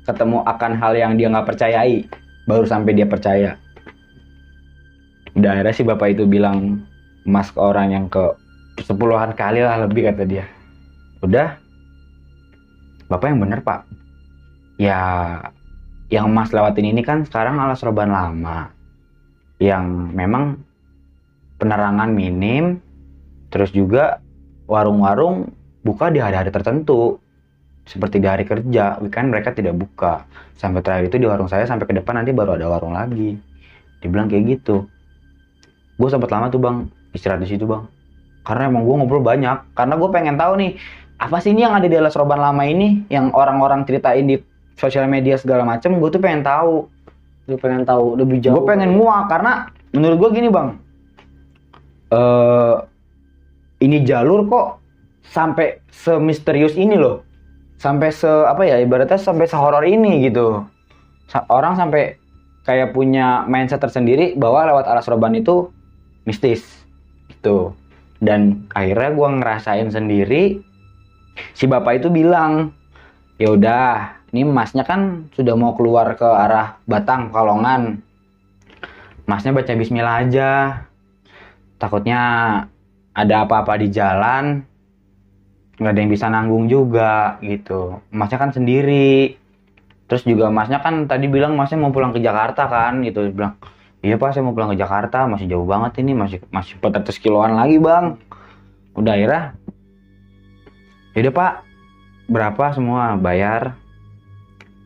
ketemu akan hal yang dia nggak percayai baru sampai dia percaya. Udah akhirnya si bapak itu bilang Mas ke orang yang ke 10-an kali lah lebih, kata dia. Udah, bapak yang bener pak. Ya yang Mas lewatin ini kan sekarang Alas Roban lama, yang memang penerangan minim, terus juga warung-warung buka di hari-hari tertentu seperti di hari kerja, weekend mereka tidak buka. Sampai terakhir itu di warung saya sampai ke depan nanti baru ada warung lagi. Dibilang kayak gitu. Gue sempat lama tuh bang istirahat di situ bang, karena emang gue ngobrol banyak, karena gue pengen tahu nih apa sih ini yang ada di Alas Roban lama ini yang orang-orang ceritain di sosial media segala macem. Gue tuh pengen tahu. Lu pengen tahu lebih jauh. Gue pengen muak karena menurut gue gini bang, ini jalur kok sampai semisterius ini loh, sampai ibaratnya sampai sehoror ini gitu. Orang sampai kayak punya mindset tersendiri bahwa lewat Alas Roban itu mistis gitu. Dan akhirnya gue ngerasain sendiri. Si bapak itu bilang, ya udah, ini masnya kan sudah mau keluar ke arah Batang, Pekalongan. Masnya baca bismillah aja. Takutnya ada apa-apa di jalan, nggak ada yang bisa nanggung juga gitu. Masnya kan sendiri. Terus juga masnya kan tadi bilang masnya mau pulang ke Jakarta kan gitu. Bilang, iya pak saya mau pulang ke Jakarta, masih jauh banget ini, masih 400 kiloan lagi bang. Udah akhirnya, yaudah pak, berapa semua bayar.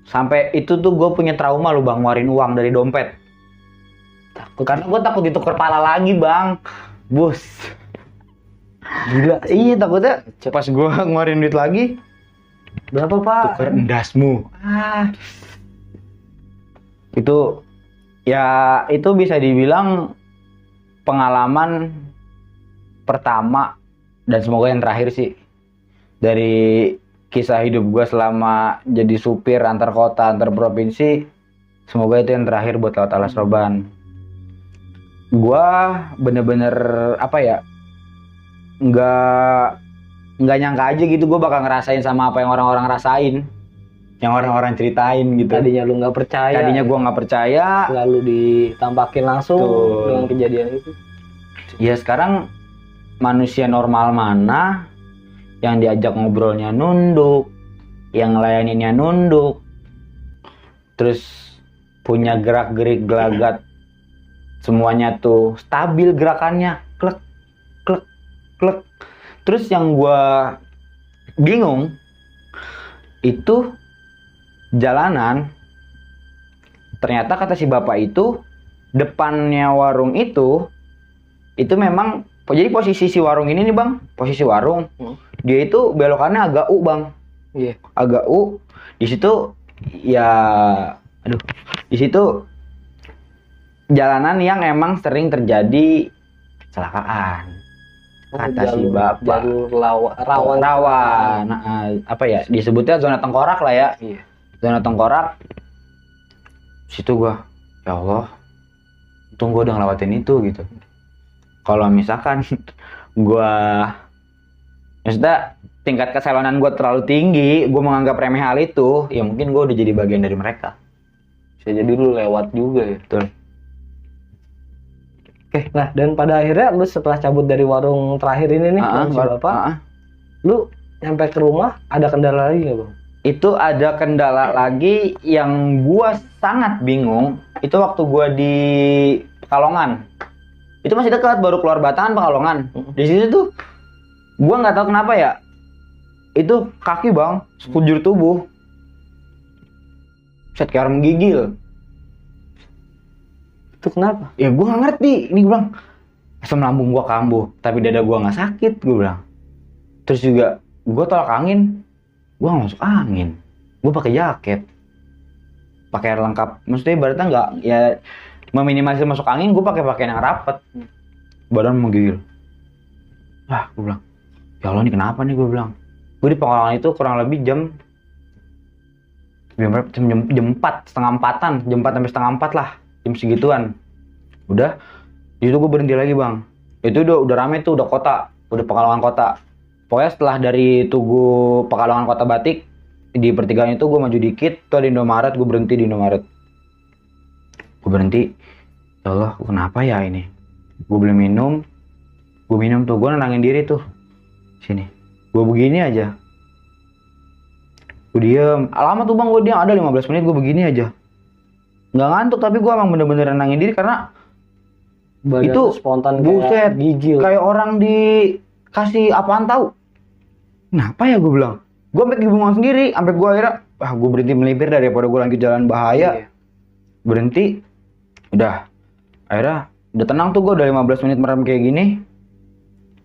Sampai itu tuh gue punya trauma lu bang, ngeluarin uang dari dompet. Karena gue takut ditukar pala lagi bang. Bus. Gila. Iya takutnya pas gue ngeluarin duit lagi. Berapa pak? Tukar endasmu. Itu ya itu bisa dibilang pengalaman pertama dan semoga yang terakhir sih dari kisah hidup gue selama jadi supir antar kota antar provinsi. Semoga itu yang terakhir buat lewat Alas Roban. Gue bener-bener nggak nyangka aja gitu gue bakal ngerasain sama apa yang orang-orang rasain, yang orang-orang ceritain gitu. Tadinya lu nggak percaya. Tadinya gue nggak percaya. Lalu ditampakin langsung. Tuh. Dengan kejadian itu. Ya sekarang manusia normal mana yang diajak ngobrolnya nunduk, yang ngelayaninnya nunduk, terus punya gerak-gerik gelagat, semuanya tuh stabil gerakannya, klek, klek, klek. Terus yang gue bingung itu jalanan, ternyata kata si bapak itu depannya warung itu memang jadi posisi si warung ini nih bang, posisi warung dia itu belokannya agak U bang, agak U. Di situ ya, di situ jalanan yang emang sering terjadi kecelakaan. Kata si bapak. Jalur rawan. Disebutnya zona tengkorak lah ya. Zona tengkorak Situ gua, ya Allah, untung gua udah ngelewatin itu gitu. Kalau misalkan gua, maksudnya tingkat keselonan gua terlalu tinggi, gua menganggap remeh hal itu, ya mungkin gua udah jadi bagian dari mereka. Bisa jadi lu lewat juga ya. Betul. Oke, nah dan pada akhirnya lu setelah cabut dari warung terakhir ini nih, warung si bapak, lu nyampe ke rumah ada kendala lagi nggak bang? Itu ada kendala lagi yang gua sangat bingung. Itu waktu gua di Pekalongan. Itu masih dekat, baru keluar Batangan Pekalongan. Di situ tuh gua nggak tahu kenapa ya. Itu kaki bang, sekujur tubuh. Set kayak orang menggigil. Itu kenapa? Ya gua nggak ngerti. Ini gua bilang, asam lambung gua kambuh, tapi dada gua nggak sakit, gua bilang. Terus juga gua tolak angin, gua nggak masuk angin. Gua pakai jaket, pakai lengkap. Maksudnya ibaratnya nggak ya meminimalisir masuk angin, gua pakai pakaian yang rapet. Badan menggigil. Wah, gua bilang, ya Allah ini kenapa nih, gua bilang. Gua di Pekalongan itu kurang lebih jam 4, setengah 4-an, jam 4 sampai setengah 4 lah, jam segituan. Udah, di situ gue berhenti lagi bang. Itu udah rame tuh, udah kota, udah Pekalongan kota. Pokoknya setelah dari Tugu Pekalongan Kota Batik, di pertigaan itu gue maju dikit, tuh ada Indomaret, gue berhenti di Indomaret. Gue berhenti, ya Allah, kenapa ya ini? Gue beli minum, gue minum tuh, gue nenangin diri tuh, sini. Gue begini aja. Gue diem, lama tuh bang, gue diem, ada 15 menit gue begini aja. Nggak ngantuk, tapi gue emang bener-bener nenangin diri karena Badan itu spontan buset, gigil. kayak orang dikasih apaan tahu. Kenapa ya gue bilang? Gue sampai kebingungan sendiri, sampai gue akhirnya, gue berhenti melipir daripada gue lanjut jalan bahaya. Iya. Berhenti, udah. Akhirnya udah tenang tuh, gue udah 15 menit merem kayak gini.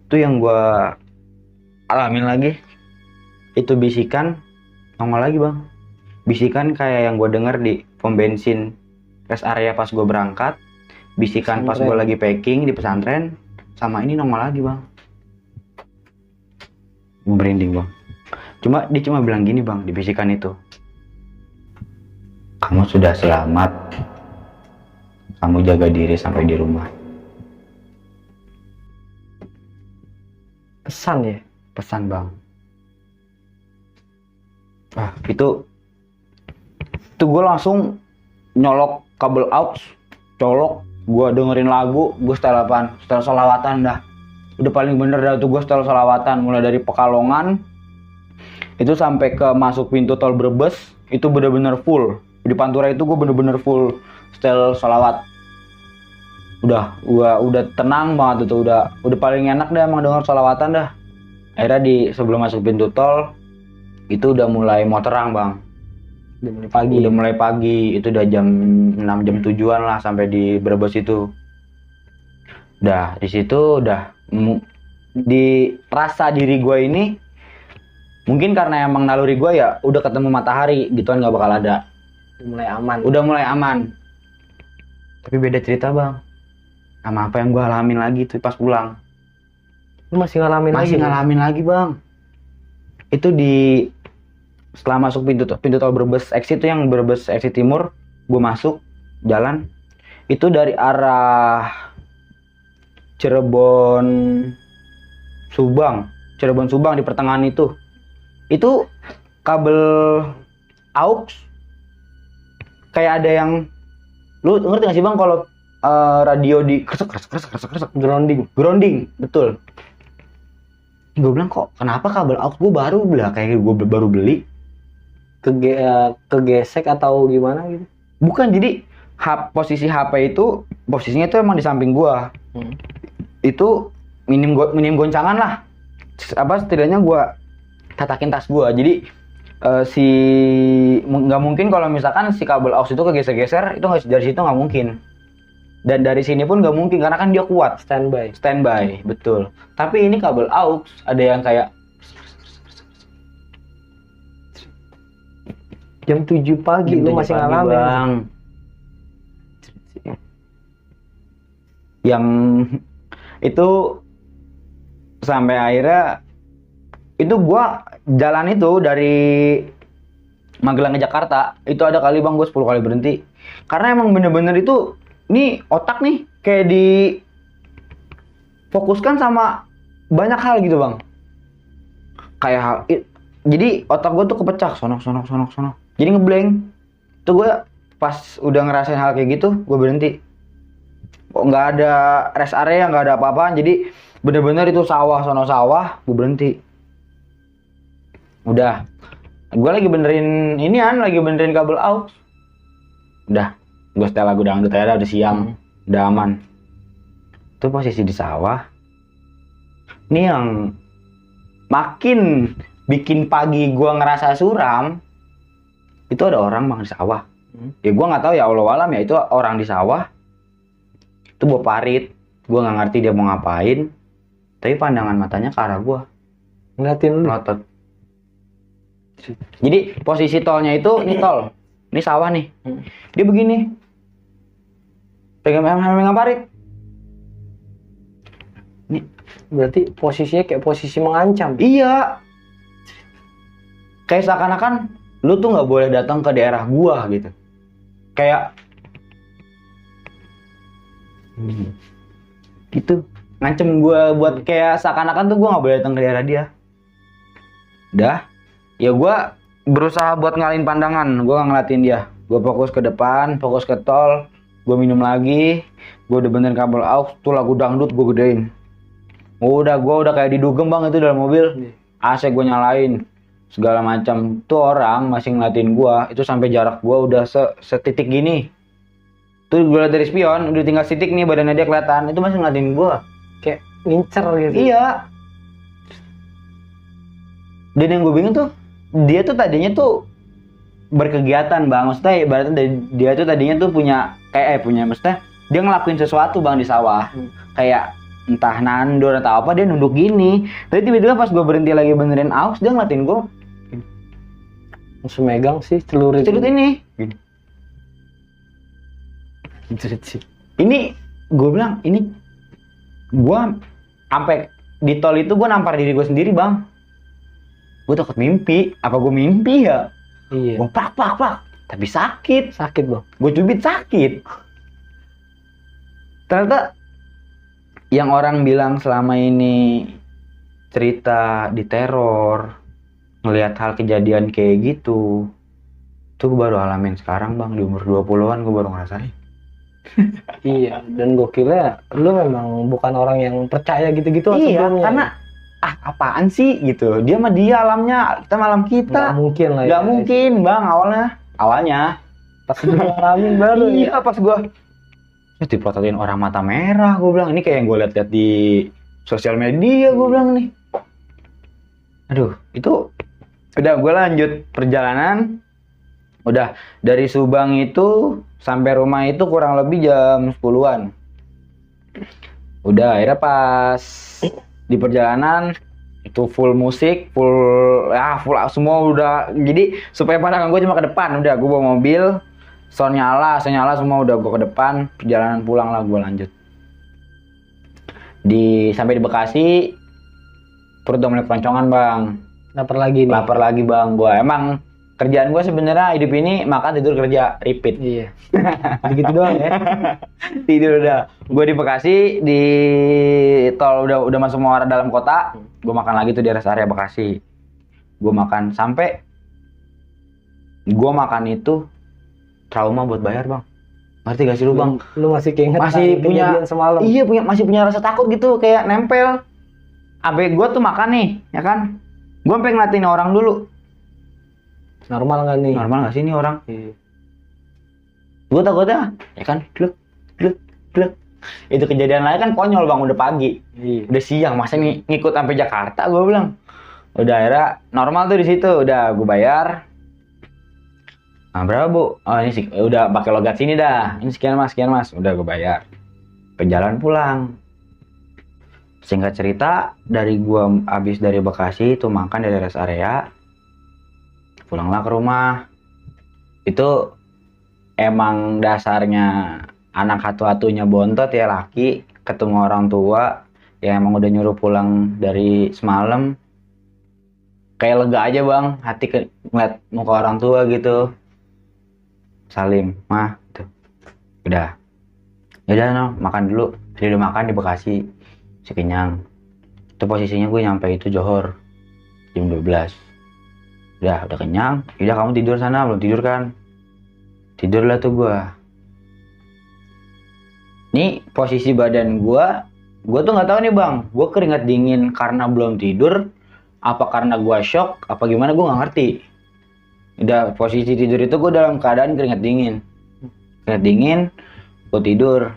Itu yang gue alamin lagi. Itu bisikan, nongol lagi bang. Bisikan kayak yang gue denger di pom bensin rest area pas gue berangkat. Bisikan pas gue lagi packing di pesantren. Sama ini nongol lagi bang. Gue merinding bang. Dia cuma bilang gini bang, di bisikan itu. Kamu sudah selamat. Kamu jaga diri sampai di rumah. Pesan ya? Pesan bang. Itu gue langsung nyolok kabel aux, colok, gue dengerin lagu, gue setel sholawatan dah. Udah paling bener dah tuh gue setel sholawatan, mulai dari Pekalongan itu sampai ke masuk pintu tol Brebes, itu bener-bener full. Di Pantura itu gue bener-bener full setel sholawat. Udah tenang banget itu, udah paling enak dah emang denger sholawatan dah. Akhirnya sebelum masuk pintu tol itu udah mulai mau terang bang. Udah mulai pagi, itu udah jam 6, jam 7-an lah sampai di Brebes itu. Udah di situ udah di rasa diri gue ini mungkin karena emang naluri gue ya udah ketemu matahari gituan, nggak bakal ada. Udah mulai aman. Tapi beda cerita bang sama apa yang gue alamin lagi tuh pas pulang. Lu masih ngalamin lagi bang. Itu setelah masuk pintu tol Brebes exit itu, yang Brebes exit timur, gue masuk jalan itu dari arah Cirebon Subang di pertengahan itu kabel aux kayak ada yang, lu ngerti gak sih bang kalau radio di kresek grounding, betul. Gue bilang kok kenapa kabel aux gue baru beli kegesek atau gimana gitu? Bukan, jadi posisi HP itu posisinya itu emang di samping gua. Itu minim goncangan lah. Setidaknya gua tatakin tas gua. Jadi nggak mungkin kalau misalkan si kabel aux itu kegeser-geser, itu dari situ nggak mungkin. Dan dari sini pun nggak mungkin karena kan dia kuat. Standby, betul. Tapi ini kabel aux ada yang kayak jam 7 pagi lu masih ngalamin bang. Yang itu sampai akhirnya itu gua jalan itu dari Magelang ke Jakarta itu ada kali bang gue 10 kali berhenti karena emang bener-bener itu nih otak nih kayak difokuskan sama banyak hal gitu bang kayak jadi otak gue tuh kepecah sono jadi ngeblank itu gue pas udah ngerasain hal kayak gitu gue berhenti nggak ada rest area nggak ada apa-apa jadi bener-bener itu sawah sono sawah gue berhenti udah gue lagi benerin lagi benerin kabel aux udah gue setel lagu dangdut aja udah siang udah aman itu posisi di sawah ini yang makin bikin pagi gue ngerasa suram itu ada orang bang di sawah ya gue nggak tahu ya Allah alam ya itu orang di sawah itu bawa parit gue nggak ngerti dia mau ngapain tapi pandangan matanya ke arah gue ngeliatin lu. Melotot. Jadi posisi tolnya itu ini tol, ini sawah nih. Dia begini, pegang parit. Ini Berarti posisinya kayak posisi mengancam. iya, kayak seakan-akan lu tuh nggak boleh datang ke daerah gua gitu. Kayak gitu, ngancem gua buat kayak seakan-akan tuh gua nggak boleh datang ke daerah dia. Udah. Ya gue berusaha buat ngalihin pandangan, gue gak ngeliatin dia. Gue fokus ke depan, fokus ke tol, gue minum lagi, gue udah benerin kabel aux, tuh lagu dangdut gue gedein. Gue udah kayak didugem bang itu dalam mobil, AC gue nyalain, segala macam. Tuh orang masih ngeliatin gue, itu sampai jarak gue udah setitik gini. Tuh gue liat dari spion, udah tinggal titik nih badannya dia kelihatan, itu masih ngeliatin gue. Kayak ngincer gitu. Iya. Dan yang gue bingung tuh dia tuh tadinya tuh berkegiatan bang, maksudnya ibaratnya dia tuh tadinya tuh punya maksudnya dia ngelakuin sesuatu bang di sawah, kayak entah nandur atau apa dia nunduk gini, tapi tiba-tiba pas gue berhenti lagi benerin aux dia ngeliatin gue langsung megang sih celurit ini, ini gue bilang ini gue sampai di tol itu gue nampar diri gue sendiri bang. Gue takut mimpi, apa gue mimpi ya? Iya. Gue plak, tapi sakit bang. Gue cubit sakit. Ternyata yang orang bilang selama ini cerita diteror, ngelihat hal kejadian kayak gitu, tuh gue baru alamin sekarang bang, di umur 20-an gue baru ngerasain. Iya, dan gokilnya lu memang bukan orang yang percaya gitu-gitu Iya, sebelumnya. karena apaan sih gitu, dia mah dia alamnya, kita malam kita. Nggak mungkin lah. Nggak mungkin bang, awalnya pas gue ngalamin baru. Iya, pas gue diprototin orang mata merah, gue bilang ini kayak yang gue liat-liat di sosial media, gue bilang nih. Aduh, itu udah gue lanjut perjalanan. Udah dari Subang itu sampai rumah itu kurang lebih jam 10-an. Udah akhirnya pas di perjalanan itu full musik, full semua udah. Jadi supaya pandangan gue cuma ke depan, udah gue bawa mobil, sound nyala semua udah gue ke depan, perjalanan pulang lah gue lanjut. Sampai di Bekasi perut udah mulai keroncongan bang. Lapar lagi bang gue. Emang kerjaan gue sebenarnya hidup ini makan tidur kerja repeat. Iya. Gitu doang ya. Tidur udah. Gue di Bekasi di tol udah masuk mau arah dalam kota. Gue makan lagi tuh di rest area Bekasi. Gue makan sampai gue makan itu trauma buat bayar bang. Ngerti gak sih lu bang? Lu masih keinget masih punya semalam. Iya masih punya rasa takut gitu kayak nempel. Abe gue tuh makan nih, ya kan? Gue pengen ngeliatin orang dulu. Normal nggak nih? Normal nggak sih ini orang? Iya. Gue takutnya, ya kan? Gluk. Itu kejadian lain kan konyol bang, udah pagi, udah siang, masa nih ngikut sampai Jakarta? Gue bilang. Udah akhirnya normal tuh di situ, udah gue bayar. Nah, berapa bu? Oh ini sih, udah pakai logat sini dah. Ini sekian mas, udah gue bayar. Perjalanan pulang. Singkat cerita, dari gua abis dari Bekasi itu makan dari rest area, pulanglah ke rumah. Itu emang dasarnya anak satu-satunya bontot ya laki, ketemu orang tua yang emang udah nyuruh pulang dari semalam. kayak lega aja bang, hati ngeliat muka orang tua gitu. Salim, mah, tuh, udah, yaudah no, makan dulu. Jadi udah makan di Bekasi, si kenyang. Itu posisinya gue nyampe itu Johor jam 12. Udah kenyang. Udah kamu tidur sana, belum tidur kan? Tidur lah tuh gue. Nih posisi badan gue tuh nggak tahu nih bang. Gue keringat dingin karena belum tidur, apa karena gue shock, apa gimana gue nggak ngerti. Udah posisi tidur itu gue dalam keadaan keringat dingin, gue tidur.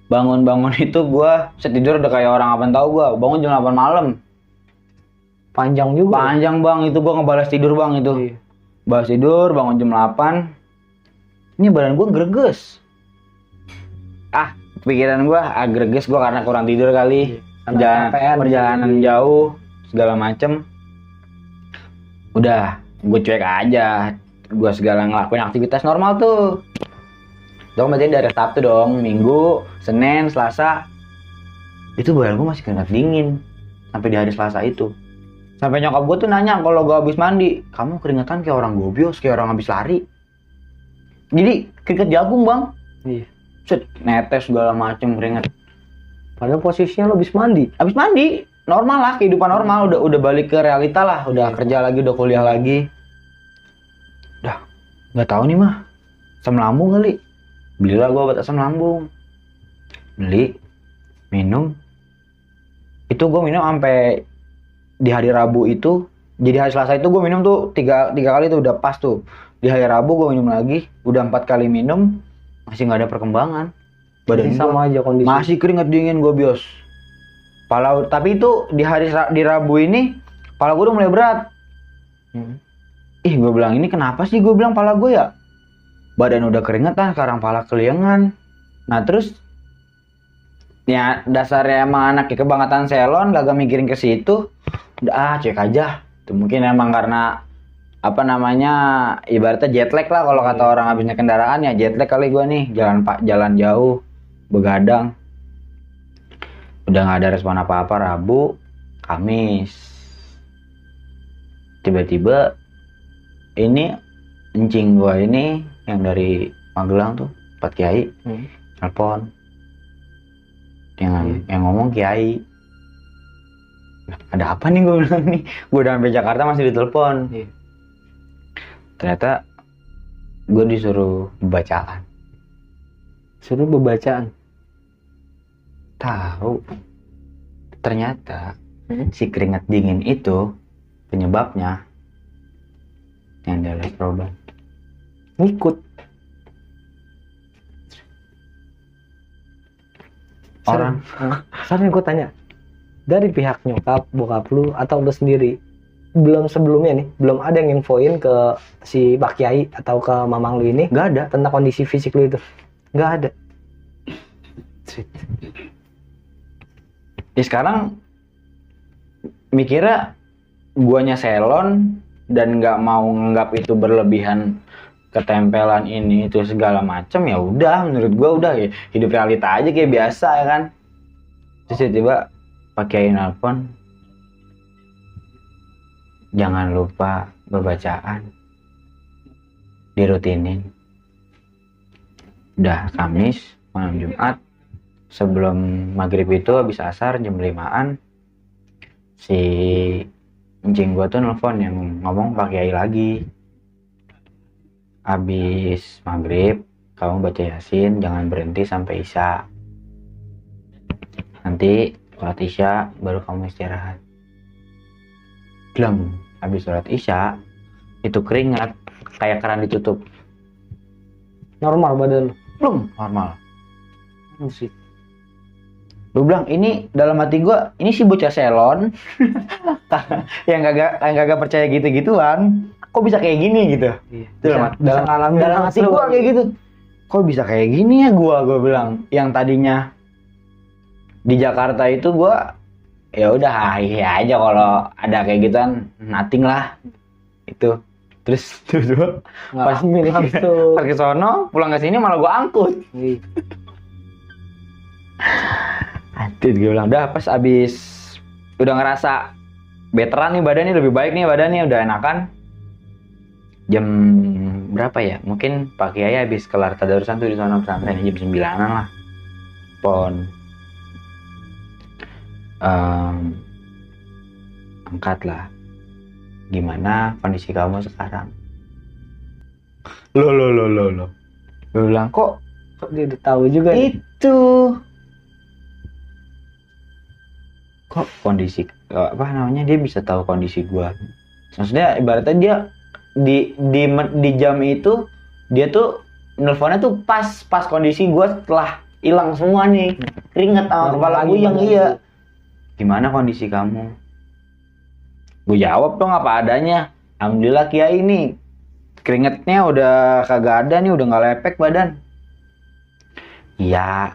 Bangun itu gue setidur udah kayak orang apa tahu gue. Bangun jam 8 malam. Panjang juga. Panjang bang, itu gue ngebalas tidur bang itu. Iya. Balas tidur, bangun jam 8. Ini badan gue greges. Pikiran gue greges gue karena kurang tidur kali. Perjalanan jauh, segala macem. Udah, gue cuek aja. Gue segala ngelakuin aktivitas normal tuh. Dong berarti dari Sabtu dong, Minggu, Senin, Selasa. Itu badan gue masih keringat dingin. Sampai di hari Selasa itu. Sampai nyokap gue tuh nanya kalau gue habis mandi, kamu keringatan kayak orang gobios, kayak orang habis lari. Jadi keringat jagung bang. Iya. Set, netes segala macem keringat. Padahal posisinya lo habis mandi. Habis mandi, normal lah, kehidupan normal. Udah balik ke realita lah, udah kerja lagi, udah kuliah lagi. Udah, nggak tahu nih mah, asam lambung kali. Belilah gue obat asam lambung. Beli, minum. Itu gue minum sampai di hari Rabu itu. Jadi hari Selasa itu gue minum tuh tiga kali tuh udah pas tuh. Di hari Rabu gue minum lagi, udah 4 kali minum, masih nggak ada perkembangan. Badan sama aja kondisi. Masih keringat dingin gue bios. Tapi itu di Rabu ini, pala gue udah mulai berat. Gue bilang ini kenapa sih, gue bilang pala gue ya. Badan udah keringetan, sekarang pala keliengan. Nah terus, ya dasarnya emang anaknya kebangetan selon, gak mikirin ke situ. Udah cek aja. Itu mungkin emang karena apa namanya, ibaratnya jet lag lah kalau kata orang habis naik kendaraan, ya jet lag kali gue nih, jalan jauh, begadang. Udah nggak ada respon apa-apa. Rabu, Kamis, tiba-tiba ini encing gue ini yang dari Magelang tuh, Pak Kiai, telepon, yang ngomong Kiai. Ada apa nih, gue bilang nih, gue udah sampai Jakarta masih ditelepon. Ternyata gue disuruh bacaan. Suruh bebacaan. Tahu. Ternyata si keringat dingin itu penyebabnya yang adalah proban. Ngikut. Orang. Sekarang gue tanya, dari pihak nyokap, bokap lu, atau lu sendiri, sebelumnya nih, belum ada yang infoin ke si Pak Kiai atau ke mamang lu ini? Nggak ada. Tentang kondisi fisik lu itu? Nggak ada. Ya sekarang mikirnya guanya selon dan nggak mau nganggap itu berlebihan, ketempelan ini itu segala macam. Ya udah, menurut gua udah ya, hidup realita aja kayak biasa ya kan. Terus tiba-tiba pakai nelpon, jangan lupa bebacaan, dirutinin. Udah Kamis, malam Jumat, sebelum maghrib itu habis asar jam 5-an, si encing gua tuh nelfon yang ngomong Pak Kiai lagi. Habis maghrib kamu baca Yasin, jangan berhenti sampai Isya. Nanti sholat Isya baru kamu istirahat. Glem, habis sholat Isya itu keringat kayak keran ditutup. Normal badan lu? Belum normal. Musik. Gue bilang ini dalam hati gue, ini si bocah selon yang kagak percaya gitu-gituan, kok bisa kayak gini gitu. Iya. Dalam hati gue kayak gitu. Kok bisa kayak gini ya, gue bilang. Yang tadinya di Jakarta itu gue ya udah aja kalau ada kayak gituan, nothing lah. Itu. Terus tuh pas ke sono, pulang ke sini malah gue angkut. Anjir, gue bilang dah pas abis udah ngerasa veteran nih badannya, lebih baik nih badannya, udah enakan. Jam berapa ya? Mungkin Pak Kiai habis kelar tadarusan tuh di sana pesantren jam 9-an lah. Pon. Angkat lah. Gimana kondisi kamu sekarang? Loh. Gue bilang kok dia udah tahu juga nih? itu. Kok kondisi apa namanya, dia bisa tahu kondisi gua. Maksudnya ibaratnya dia di jam itu dia tuh nelfonnya tuh pas kondisi gua setelah hilang semua nih, keringet sama kepala buyang. Iya, gimana kondisi kamu? Gue jawab dong apa adanya. Alhamdulillah Kiai ini keringetnya udah kagak ada nih, udah nggak lepek badan. Iya,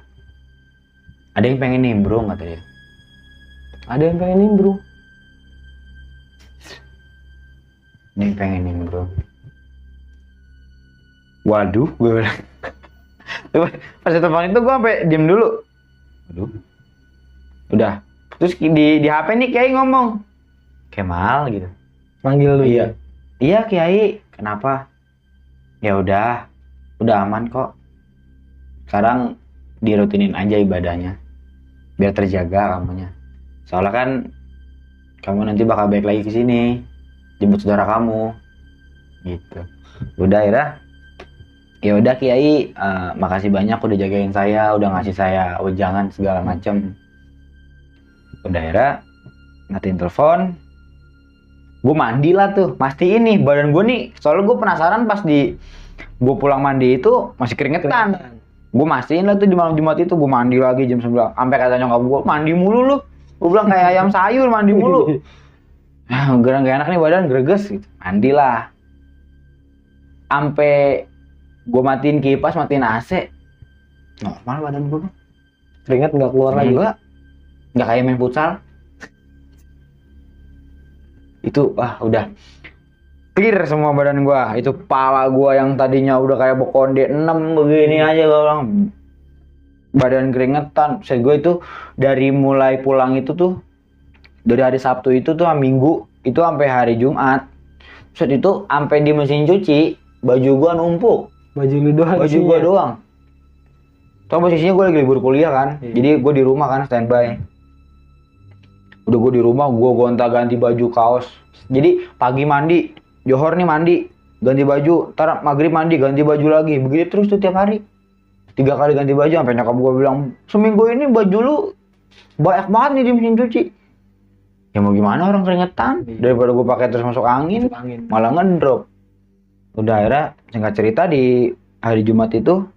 ada yang pengen nimbrung katanya. Ada yang pengen nimbrung. Ada yang pengen nimbrung. Waduh, gue bilang. Pas telepon itu gue sampai diem dulu. Waduh. Udah. Terus di HP nih Kiai ngomong. Kemal gitu. Manggil lu. Iya. Iya Kiai, kenapa? Ya udah aman kok. Sekarang dirutinin aja ibadahnya. Biar terjaga kamunya. Soalnya kan kamu nanti bakal balik lagi ke sini, jemput saudara kamu, gitu. Udah ya udah Kiai, makasih banyak udah jagain saya, udah ngasih saya wejangan segala macem. Udah matiin telepon, gue mandi lah tuh, mastiin nih badan gue nih, soalnya gue penasaran pas gue pulang mandi itu masih keringetan. Gue mastiin lah tuh di malam Jumat itu, gue mandi lagi jam 9, sampai kata nyokap gue, mandi mulu lu. Gue bilang kayak ayam sayur mandi mulu. Gak enak nih badan, greges gitu. Mandilah. Sampai gue matiin kipas, matiin AC. Normal badan gue. Keringat nggak keluar lagi. Nggak kayak main futsal. Itu udah clear semua badan gue. Itu kepala gue yang tadinya udah kayak bekonde 6 begini aja gue bilang. Badan keringetan. Saya gue itu dari mulai pulang itu tuh, dari hari Sabtu itu tuh Minggu itu sampai hari Jumat. Saat itu sampai di mesin cuci baju gua numpuk. Baju lu doang. Baju gua doang. Soalnya posisinya gua lagi libur kuliah kan. Iya. Jadi gua di rumah kan standby. Udah gua di rumah, gua gonta-ganti baju kaos. Jadi pagi mandi, Johor nih mandi, ganti baju, ntar maghrib mandi, ganti baju lagi. Begitu terus tuh tiap hari. 3 kali ganti baju, sampai nyokap gue bilang, seminggu ini baju lu banyak banget nih di mesin cuci. Ya mau gimana, orang keringetan. Daripada gue pakai terus masuk angin. Malah ngedrop. Udah akhirnya singkat cerita di hari Jumat itu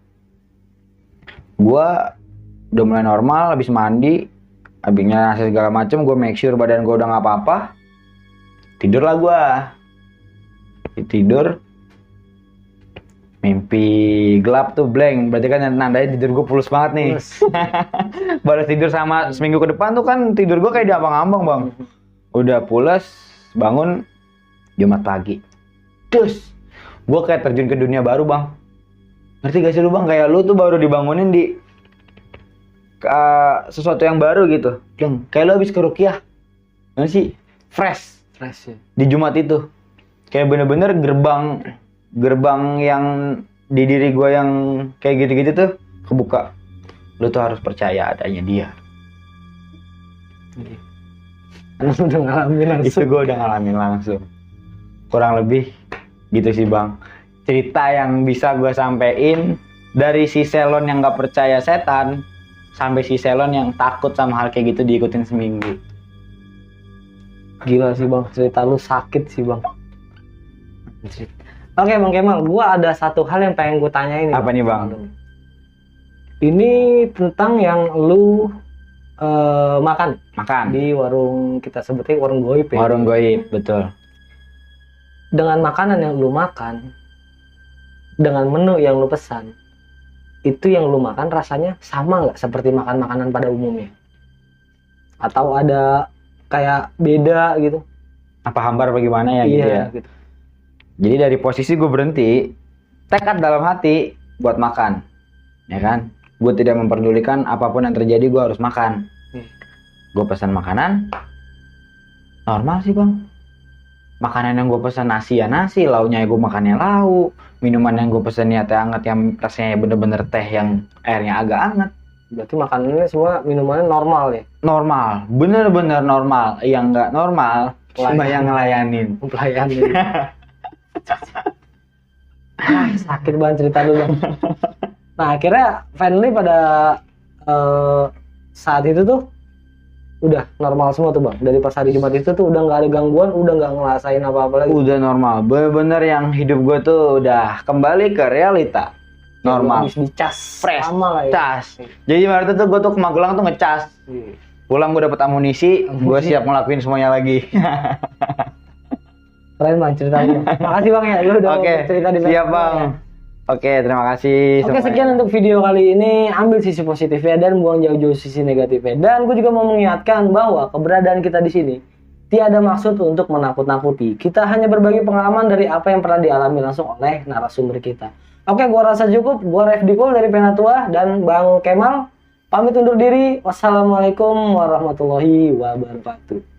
gue udah mulai normal, habis mandi, habisnya segala macem, gue make sure badan gue udah nggak apa-apa. Tidur lah gue. Tidur. Mimpi gelap tuh blank, berarti kan nandain tidur gue pulus banget nih. Baru tidur sama seminggu ke depan tuh kan tidur gue kayak di ambang-ambang bang. Udah pules, bangun Jumat pagi. Terus, gue kayak terjun ke dunia baru bang. Ngerti gak sih lu bang, kayak lu tuh baru dibangunin di sesuatu yang baru gitu. Kayak lu habis ke ruqyah. Gak sih? Fresh ya. Di Jumat itu. Kayak bener-bener gerbang yang di diri gue yang kayak gitu-gitu tuh kebuka. Lu tuh harus percaya adanya dia. Udah ngalamin langsung. Itu gue udah ngalamin langsung. Kurang lebih gitu sih bang. Cerita yang bisa gue sampein dari si Selon yang gak percaya setan sampai si Selon yang takut sama hal kayak gitu diikutin seminggu. Gila sih bang, cerita lu sakit sih bang. Oke Bang Kemal, gua ada satu hal yang pengen gue tanyain. Apa nih bang? Ini tentang yang lu makan di warung, kita sebutnya warung goib ya. Warung goib, betul. Dengan makanan yang lu makan, dengan menu yang lu pesan, itu yang lu makan rasanya sama nggak seperti makan makanan pada umumnya? Atau ada kayak beda gitu? Apa hambar bagaimana ya? Iya, gitu ya? gitu. Jadi dari posisi gue berhenti, tekad dalam hati buat makan, ya kan? Gue tidak memperdulikan apapun yang terjadi, gue harus makan. Gue pesan makanan, Normal sih bang. Makanan yang gue pesan nasi ya nasi, lauknya gue makannya lauk. Minuman yang gue pesan ya teh hangat yang rasanya bener-bener teh yang airnya agak hangat. Berarti makanannya semua minumannya normal ya? Normal, bener-bener normal. Yang nggak normal cuma yang ngelayanin. Pelayanan. Sakit banget cerita lu bang. Nah akhirnya family pada saat itu tuh udah normal semua tuh bang. Dari pas hari Jumat itu tuh udah nggak ada gangguan, udah nggak ngerasain apa-apa lagi. Udah normal, bener-bener yang hidup gue tuh udah kembali ke realita. Normal. Habis dicas Fresh. sama lah ya. Cas. Jadi waktu itu gue tuh ke Magelang tuh ngecas. Pulang gue dapet amunisi, gue siap ngelakuin semuanya lagi. Keren bang ceritanya. Makasih bang ya, lu udah Oke, cerita di siap Facebook bang. ya. Oke, terima kasih. Oke, semuanya. sekian untuk video kali ini. Ambil sisi positifnya dan buang jauh-jauh sisi negatifnya. Dan gue juga mau mengingatkan bahwa keberadaan kita di sini tiada maksud untuk menakut-nakuti. Kita hanya berbagi pengalaman dari apa yang pernah dialami langsung oleh narasumber kita. Oke, gua rasa cukup. Gua Refdikul dari Penatua dan Bang Kemal pamit undur diri. Wassalamualaikum warahmatullahi wabarakatuh.